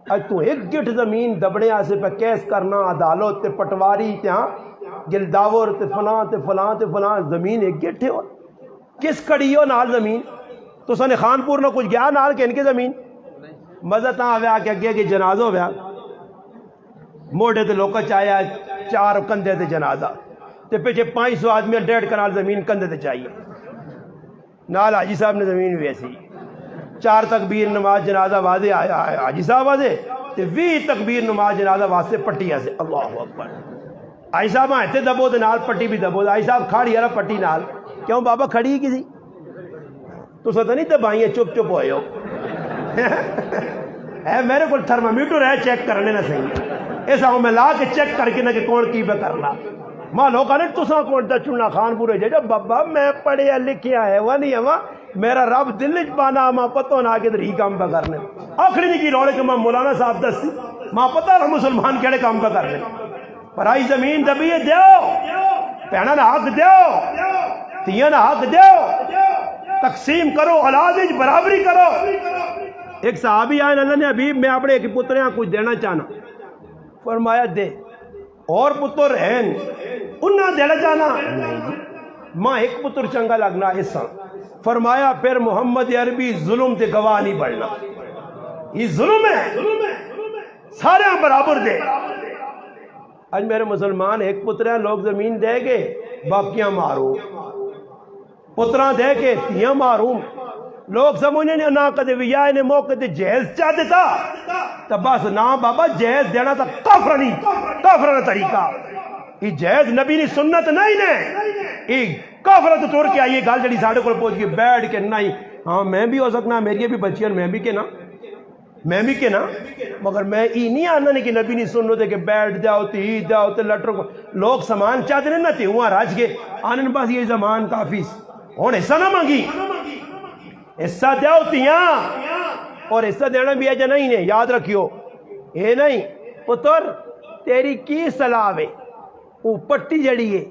آج تو ایک گٹ زمین دبڑے آسے پہ کیس کرنا عدالت تے پٹواری تیاں گلداور تے فلاں تے فلاں تے فلاں زمین ایک گٹ ہے کس کڑی ہو نال زمین تو سنے خانپور نہ کچھ گیا نال کہ ان کے زمین مزہ تاں آویا کہ اگے کہ جنازہ ہویا موڑے تے لوکا چاہیا 4 کندھے تے جنازہ تے پیچھے 500 آدمی 1.5 کنال زمین کندھے تے چاہیے نال حاجی صاحب نے زمین بھی ایسی 4 تکبیر نماز جنازہ واضح آیا حاجی صاحب واضح تے 20 تکبیر نماز جنازہ واسطے پٹی ایسے اللہ اکبر حاجی صاحب آئے دبو دے نال پٹی بھی دبو حاجی صاحب کھاڑی ہے پٹی نال کیوں بابا کھڑی ہی کسی تو ستا نہیں دبائیے چپ چپ ہوئے ہو میرے کو تھرمامیٹر ہے چیک کرنے نہ صحیح ایسا ہوں میں لا کے چیک کر کے نہ کہ کون کی بے کرنا ماں لوگ کہنے تو ساں کون تا چننا خان پورے جا بابا میں پڑھیا لکھیا ہے وہ نہیں ہوا میرا رب دل پانا ماں پتہ نہ آگے دری کام پہ کرنے آخری نہیں کی روڑے کہ ماں مولانا صاحب دستی ماں پتہ رہا مسلمان کیڑے کام پہ کرنے پر آئی زمین دبیے دیو پہنا نہ حق دیو تیاں نہ حق دیو تقسیم کرو اولاد برابری کرو ایک صحابی آئے اللہ نے حبیب میں اپنے ایک پتر یہاں کچھ دینا چاہنا. فرمایا دے. اور پتر ہیں انہاں دینا چاہنا نہیں جی ماں ایک پتر چنگا لگنا ایسا. فرمایا پھر محمد عربی ظلم تے گواہ نہیں بڑھنا. یہ ظلم ہے سارے برابر دے. آج میرے مسلمان ایک پتر لوگ زمین دے گے باقیاں معروم پتراں دے کے تیاں معروم. لوگ سمجھنے نہ کدے ویاہ نے موقع تے جہیز چاہ دیتا تو بس نہ بابا جہیز دینا تا کافرانہ طریقہ. یہ جہیز نبی نے سنت نہیں نے یہ کافرت ٹر کے آئیے گل جڑی ساڈے کول پہنچ گئی بیٹھ کے نہیں ہاں میں بھی ہو سکنا میری بھی بچیاں میں بھی کہنا مگر میں یہ نہیں آنا نہیں کہ نبی نہیں سن دے کہ بیٹھ جاؤ تی جاؤ تے لٹر کو. لوگ سامان چاہتے ہیں نا تے ہوا راج کے آنن بس یہ زمان کافی ہوں حصہ نہ مانگی حصہ دیو تیاں اور حصہ دینا بھی ایجا نہیں ہے. یاد رکھیو اے نہیں پتر تیری کی صلاح ہے وہ پٹی جڑی ہے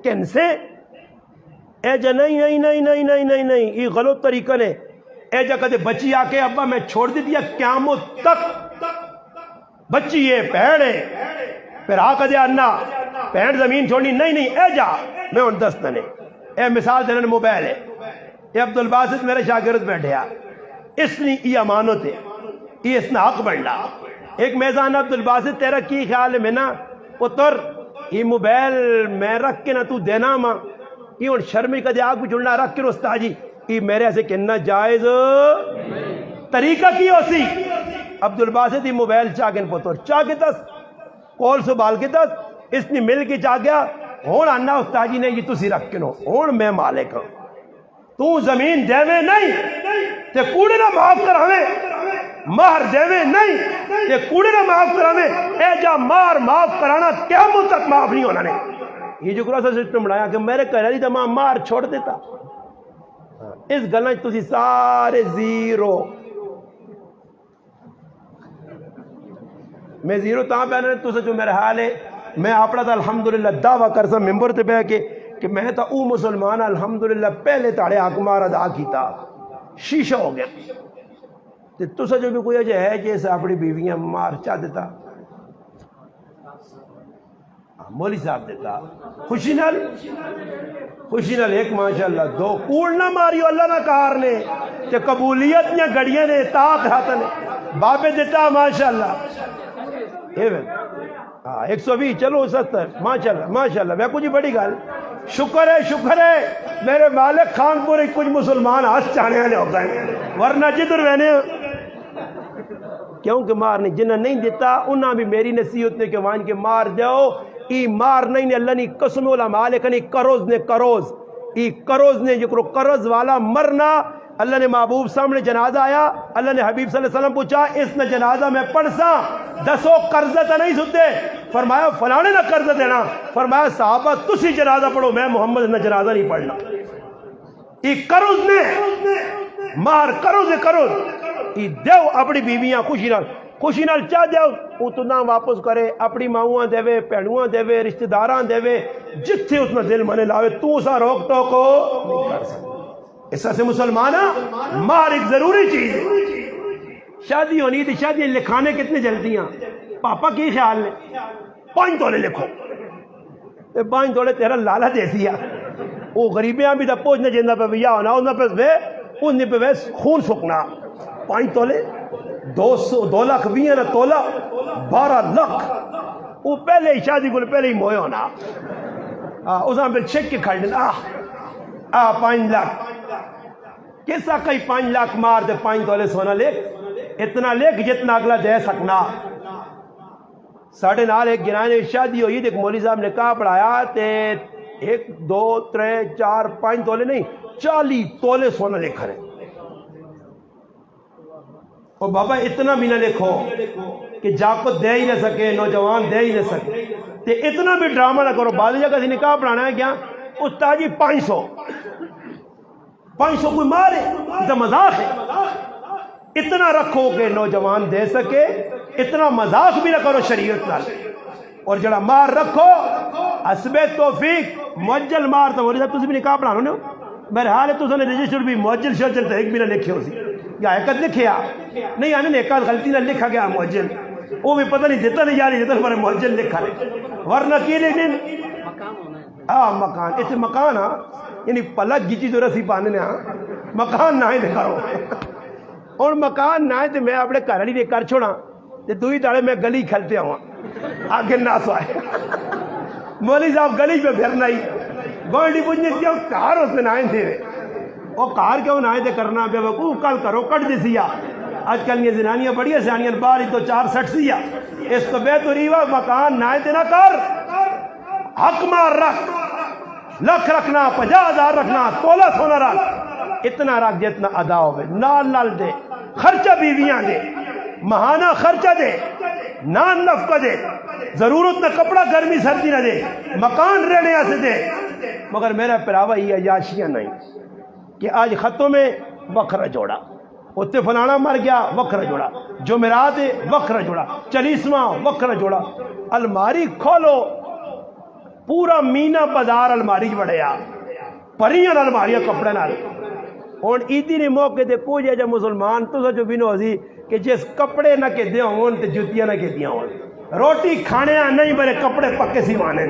کن سے ایجا نہیں یہ غلط طریقہ نے. ایجا کدے بچی آ کے ابا میں چھوڑ دی دیا قیامت تک بچی ہے پیڑ ہے پھر آ کدے آنا پیڑ زمین چھوڑنی نہیں ایجا میں ان دست نے. اے مثال دینا موبائل ہے یہ عبد الباسط میرے شاگرد بیٹھے اس نے یہ امانت ہے یہ اس نے حق بڑھنا. ایک میزان عبد الباسط تیرا کی خیال ہے میں نا پتر یہ موبائل میں رکھ کے نہ تو دینا ماں یہ اور شرمی کا دے آگ بھی جڑنا رکھ کے رستا جی یہ میرے ایسے کہنا جائز طریقہ کی ہو سی. عبد الباسط یہ موبائل چاہ کے پتر چاہ کے دس کول سبال کے دس اس نے مل کے چاہ گیا ہون آنا استاد جی نے یہ تسی رکھ کے نو ہون میں مالک ہوں تو زمین دیوے نہیں تے کوڑے نہ معاف کراویں مہر دیوے نہیں تے کوڑے نہ معاف کراویں اے جا مہر معاف کرانا قیامت تک معاف نہیں ہونا نے. یہ جو کرا سا سسٹم بنایا کہ میرے کہہ رہی تھا ماں مہر چھوڑ دیتا اس گلہ تسی سارے زیرو میں زیرو تاں پہنے تو سے جو میرے حال ہے میں اپنا تھا الحمدللہ دعویٰ کر سا ممبر تے بہ کے کہ میں تا او مسلمان الحمدللہ پہلے تاڑے حق مار ادا کیتا شیشہ ہو گیا. تو سے جو بھی کوئی اجے ہے جیسے اپنی بیویاں مار چاہ دیتا مولی صاحب دیتا خوشی نال ایک ماشاءاللہ دو کوڑ نہ ماریو اللہ نہ کار نے کہ قبولیت نے گڑیاں نے تاک ہاتھ نے بابے دیتا ماشاءاللہ 120 چلو 70 ماشاءاللہ میں کچھ بڑی گل شکر ہے میرے مالک خان پور کچھ مسلمان ہاتھ چاہنے والے ہو گئے ورنہ جدھر رہنے کیونکہ مار نہیں جنہیں نہیں دیتا انہاں بھی میری نصیحت نے کہ وان کے مار جاؤ ای مار نہیں نے اللہ نے قسم والا مالک نے کروز نے جو قرض والا مرنا اللہ نے محبوب سامنے جنازہ آیا اللہ نے حبیب صلی اللہ علیہ وسلم پوچھا اس نے جنازہ میں پڑھ سا دسو قرضہ تا نہیں ستے فرمایا فلانے نہ قرضہ دینا فرمایا صحابہ تسی جنازہ پڑھو میں محمد نے جنازہ نہیں پڑھنا. یہ قرض نے مار قرض یہ دیو اپنی بیویاں خوشی نال چاہ دیو اتنا واپس کرے اپنی ماؤں دے پہنواں دے رشتہ داراں دے جتھے اتنا دل منے لاوے تو سا روک ٹوک نہیں کر سکتا. اس سے مسلمانہ مار ایک ضروری چیز ہے. شادی ہونی تھی شادی لکھانے کتنے جلدی ہیں پاپا کی خیال نے 5 تولے لکھو 5 تولے تیرا لالا دے دیا وہ غریبیاں بھی تھا پوچھنے جیندہ پہ بھیا ہونا انہیں پہ خون سکنا 5 تولے 2 لاکھ 20 تولا 12 لاکھ وہ پہلے ہی شادی کو پہلے ہی موئے ہونا اس میں پھر چیک کے کھڑ دینا 5 لاکھ کیسا کئی 5 لاکھ مار دے 5 تولے سونا لکھ اتنا لکھ جتنا اگلا دے سکنا. ساڑھے نال ایک گرانے شادی ہوئی ایک مولوی صاحب نے کہا پڑھایا تے 1 2 3 4 5 تولے نہیں 40 تولے سونا لکھا رہے اور بابا اتنا بھی نہ لکھو کہ جاکت دے ہی نہ سکے نوجوان دے ہی نہ سکے تے اتنا بھی ڈرامہ نہ کرو. بعد جگہ سے نکاح پڑھانا ہے کیا استاد جی 500 کوئی مارے تو مذاق ہے. اتنا رکھو کہ نوجوان دے سکے اتنا مذاق بھی نہ کرو شریعت نال. اور جڑا مار رکھو حسب توفیق معجل مار تو مولوی صاحب تسی بھی نکاح پڑھانا ہو میرے حال ہے تو نے رجسٹر بھی معجل شجل تو ایک بھی نہ لکھے ہو سی یا ایک لکھیا نہیں آنے نے ایک غلطی نہ لکھا گیا مؤجل وہ بھی پتہ نہیں دیتا نہیں جاری دیتا پر مؤجل لکھا رہے ورنہ کی لیکن مکان اسے مکان یعنی پلک گیچی جو رسی پانے نے مکان نہ ہی کرو اور مکان نہ تو میں اپنے گھر والی کر چھوڑا تو دوئی تاڑے میں گلی کھلتے ہوں آگے نہ سوائے مولوی صاحب گلی پہ پھرنا ہی گوڑی پوچھنے کیا کار اس میں نہ تھے وہ کار کیوں نہ تھے کرنا بے وقوف کل کرو کٹ دے سیا آج کل یہ زنانیاں بڑی سیانیاں بار ہی تو 4 سٹ سیا اس تو بے تو ریوا مکان نہ تھے نہ کر حق مار رکھ لکھ رکھنا 50,000 رکھنا تولا سونا رکھ اتنا رکھ جتنا ادا ہوئے نال نال دے خرچہ بیویاں دے مہانہ خرچہ دے نان نفقہ دے ضرورت نہ کپڑا گرمی سردی نہ دے مکان رہنے سے دے مگر میرا پراوا یہ عیاشیاں نہیں کہ آج خطوں میں وکھرا جوڑا اتنے فلانا مر گیا وکھرا جوڑا جمعرات وکھرا جوڑا چلیسواں وکھرا جوڑا الماری کھولو پورا مینا بازار الماری بڑھیا پریاں الماریاں کپڑے نال ہوں عیدی نے موقع تے کوئی جا مسلمان تو جو بینو ہسی کہ جس کپڑے نہ کہ دے ہون تے جتیاں نہ کہ دیا ہون روٹی کھانے نہیں بڑے کپڑے پکے سیوانے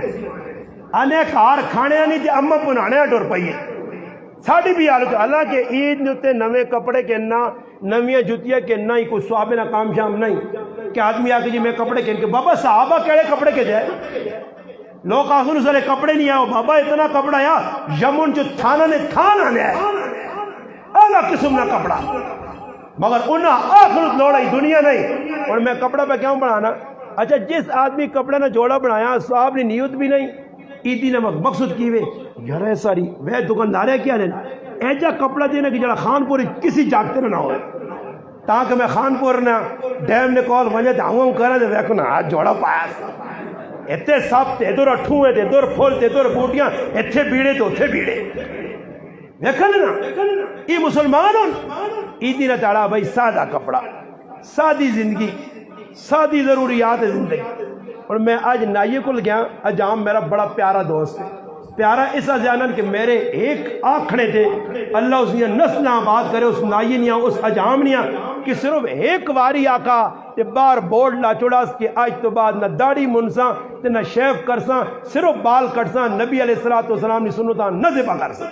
آنے کار کھانے نہیں تے اما بنانے ڈر پئیے ساڑی بھی حالت حالانکہ عید نتے نوے کپڑے کے نہ نویاں جتیاں کے نہ ہی کوئی سوابے نہ کام شام نہیں کہ آدمی آ کے جی میں کپڑے کے بابا صحابہ کہڑے کپڑے کے جائے لوگ آسن سارے کپڑے نہیں آؤ بابا اتنا کپڑا یا یمن جو تھانا نے تھانا نے اعلیٰ قسم نہ کپڑا مگر انہاں آخرت لوڑائی دنیا نہیں اور میں کپڑا پہ کیوں بنانا اچھا جس آدمی کپڑے نے جوڑا بنایا صاحب نے نیت بھی نہیں عیدی نے مقصد کی وے یار ساری وہ دکاندارے کیا لینا ایجا کپڑا دینا کہ جڑا خان پوری کسی جاگتے نہ ہوئے تاکہ میں خان پور نہ ڈیم نے کال وجہ تے ہوں کرا دے ویکھو نا ہاتھ جوڑا پایا اتنے سب تے ادھر اٹھوئے تے ادھر پھول تے ادھر بوٹیاں اتنے بیڑے تو اتنے بیڑے دیکھا نا یہ مسلمان عیدی نہ تاڑا بھائی سادہ کپڑا سادی زندگی سادی ضروریات زندگی اور میں آج نائیے کو گیا اجام میرا بڑا پیارا دوست ہے پیارا اس جانن کہ میرے ایک آنکھنے تھے اللہ اس نے نسل آباد کرے اس نائیے نیا اس اجام نیا کہ صرف ایک واری آقا تے بار بورڈ لا چوڑا اس کے آج تو بعد نہ داڑھی منساں تے نہ شیف کرساں صرف بال کٹساں نبی علیہ السلام نے سنتاں نہ ذبح کرساں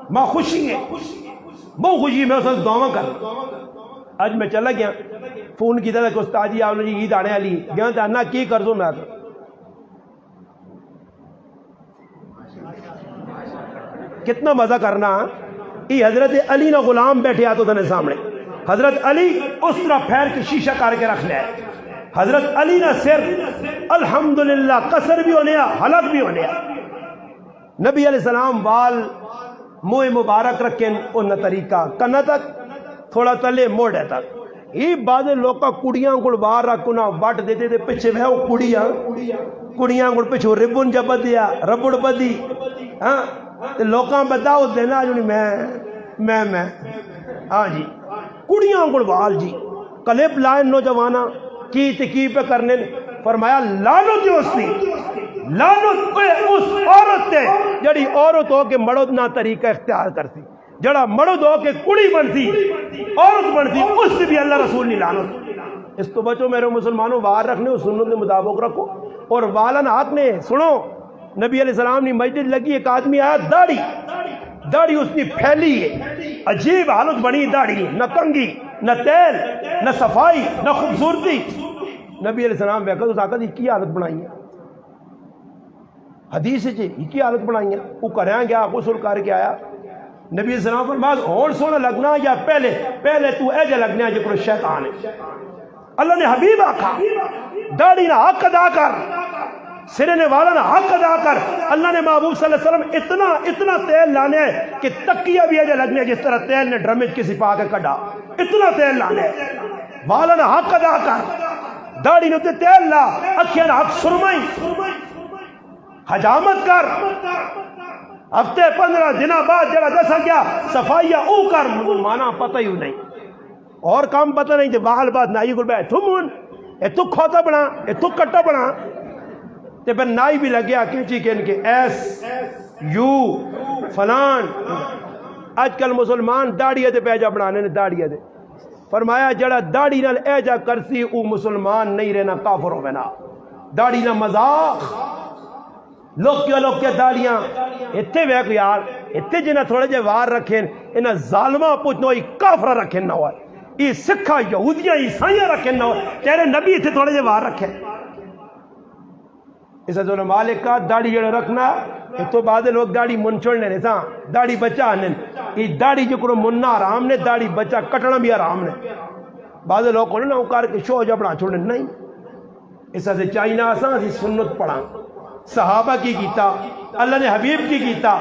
ماں خوشی ہے بہت خوشی میں اس دعویٰ کر آج میں چلا گیا فون کی طرح کہ استاد جی آپ نے عید آنے والی گیا تو انا کی کر دو میں کتنا مزہ کرنا یہ حضرت علی نہ غلام بیٹھے آتے تھے سامنے حضرت علی اس طرح پھیر کے شیشہ کر کے رکھ لیا حضرت علی نہ سر الحمدللہ قصر بھی ہونے حلق بھی ہونے نبی علیہ السلام وال منہ مبارک رکھیں ان طریقہ کنا تک تھوڑا تلے موڑے تک یہ بعض لوگ کا کڑیاں گڑ بار رکھنا وٹ دیتے تھے پیچھے وہ کڑیاں گڑ پیچھے ربن جب دیا ربڑ بدی ہاں لوکاں بتاؤ دینا جو میں ہاں جی کڑیاں گڑ بال جی کلپ لائن نوجوانا کی تکی پہ کرنے فرمایا لعنت اس نے لعنت اس عورت تے جڑی عورت ہو کے مرد نہ طریقہ اختیار کرتی جڑا مرد ہو کے کڑی بنتی عورت بنتی اس سے بھی اللہ رسول نہیں لعنت اس تو بچو میرے مسلمانوں وار رکھنے اور سنت کے مطابق رکھو اور والن ہاتھ نے سنو نبی علیہ السلام نے مسجد لگی ایک آدمی آیا داڑھی اس نے پھیلی ہے عجیب حالت بنی داڑھی نہ کنگھی نہ تیل نہ صفائی نہ خوبصورتی نبی علیہ السلام بیکھا تو آقا جی کی حالت بنائی ہے حدیث جی کی حالت بنائی ہے وہ کریں گیا غسل کر کے آیا نبی علیہ السلام فرمایا اور سونا لگنا یا پہلے تو ایجا لگنا جو کوئی شیطان ہے اللہ نے حبیب آقا داڑھی نہ حق ادا کر سرنے والا نہ حق ادا کر اللہ نے محبوب صلی اللہ علیہ وسلم اتنا تیل لانے ہے کہ تکیہ بھی ایجا لگنے جس طرح تیل نے ڈرمج کسی پا کے کڑا اتنا تیل لانے والا نہ حق ادا کر داڑھی نے تیل لا اکھیاں نہ حق سرمائی حجامت کر ہفتے 15 دنوں بعد جڑا دسا گیا صفائیہ او کر مانا پتہ ہی نہیں اور کام پتہ نہیں جب باہر بات نائی گل بیٹھ تھمون اے تو کھوتا بنا اے تو کٹا بنا تے پھر نائی بھی لگیا کینچی کے ان کے ایس یو فلان اج کل مسلمان داڑھی تے پیجا بنانے نے داڑھی تے فرمایا جڑا داڑھی نال ایجا کرسی او مسلمان نہیں رہنا کافر ہو بنا داڑھی نہ مذاق لوکیا داڑیاں اتنے ویک یار اتنے جنہیں تھوڑے جے وار رکھیں انہیں ظالمہ پوچھنا ہوئی کافرہ رکھیں نہ ہوئے یہ سکھا یہودیاں عیسائیاں رکھیں نہ ہوئے تیرے نبی اتنے تھوڑے جے وار رکھیں اس حضور مالک کا داڑھی جڑا رکھنا تو بعد لوگ داڑھی من چھوڑنے نے ساں داڑھی بچہ آنے یہ داڑھی جو کرو مننا آرام نے داڑھی بچہ کٹنا بھی آرام نے بعد لوگ کو نہ کر کے شو جبڑا چھوڑنے نہیں اس سے چاہیے آسان سی سنت پڑھا صحابہ کی کیتا اللہ نے حبیب کی کیتا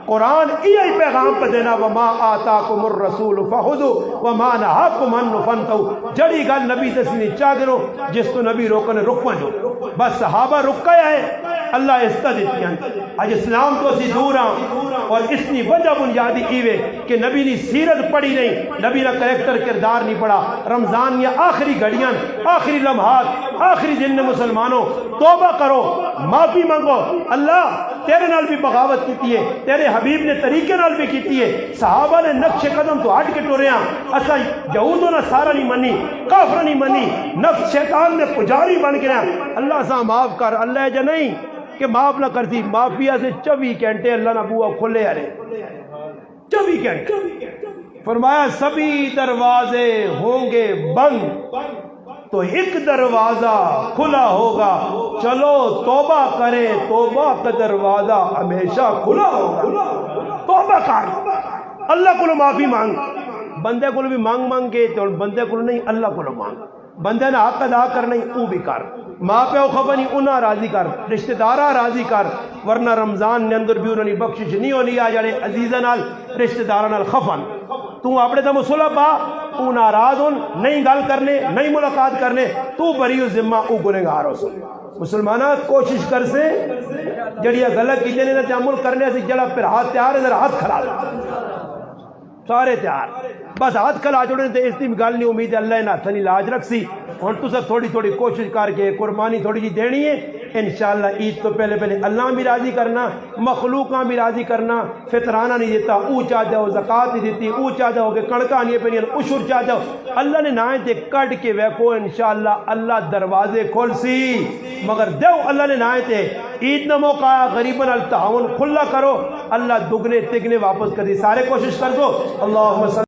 قرآن یہی پیغام پہ دینا وما آتاکم الرسول فخذوا وما نہاکم عنہ فانتہوا جڑی گل نبی تسنی چاہ کرو جس کو نبی روکنے رک جو بس صحابہ رکا ہے اللہ استہ دیتی ہیں آج اسلام تو اسی دور ہاں اور اس کی وجہ بنیادی ایوے کہ نبی نے سیرت پڑھی نہیں نبی نے کریکٹر کردار نہیں پڑھا رمضان یا آخری گھڑیاں آخری لمحات آخری دن میں مسلمانوں توبہ کرو معافی مانگو اللہ تیرے نال بھی بغاوت کیتی ہے تیرے حبیب نے طریقے نال بھی کیتی ہے صحابہ نے نقش قدم تو ہٹ کے ٹورے ہاں اسا یہودوں نے سارا نہیں منی کافر نہیں منی نفس شیطان نے پجاری بن کے اللہ سا معاف کر اللہ جا نہیں کہ معاف نہ کرتی معافیا سے 24 گھنٹے اللہ نہ بوا کھلے ارے 24 گھنٹے فرمایا سبھی دروازے ہوں گے بند تو ایک دروازہ کھلا ہوگا چلو توبہ کریں توبہ کا دروازہ ہمیشہ کھلا ہوگا توبہ کر اللہ کو معافی مانگ بندے کو بھی مانگ کے تو بندے کو نہیں اللہ کو مانگ بندے نے حق ادا کر نہیں او بھی کر ماں پیو خبر نہیں انہاں راضی کر رشتہ دارہ راضی کر ورنہ رمضان نے اندر بھی انہوں نے بخشش نہیں ہونی آ جانے عزیزہ نال رشتہ دارہ نال خفن تو اپنے دم صلح پا تو ناراض ہون نہیں گل کرنے نہیں ملاقات کرنے تو بری ذمہ او گنہگار ہو سن مسلمانات کوشش کر سے جڑیا غلط کی جنے نہ عمل کرنے سے جڑا پھر ہاتھ تیار ہے ذرا ہاتھ کھلا سارے تیار بس ہاتھ کھلا جوڑنے تے اس دی گل نہیں امید ہے اللہ نے ہاتھ نہیں لاج رکھ سی ہن تو سب تھوڑی تھوڑی کوشش کر کے قربانی تھوڑی جی دینی ہے انشاءاللہ عید تو پہلے اللہ بھی راضی کرنا مخلوقاں بھی راضی کرنا فطرانہ نہیں دیتا او چاہ جاؤ زکات نہیں دیتی او چاہ جاؤ کہ کڑکاں نہیں پہ عشر چاہ جاؤ اللہ نے نائیں تے کٹ کے ویکھو انشاءاللہ اللہ دروازے کھول سی مگر دیو اللہ نے نائیں تے عید نہ موقع غریباً التعاون کھلا کرو اللہ دگنے تگنے واپس کر دی سارے کوشش کر دو اللہم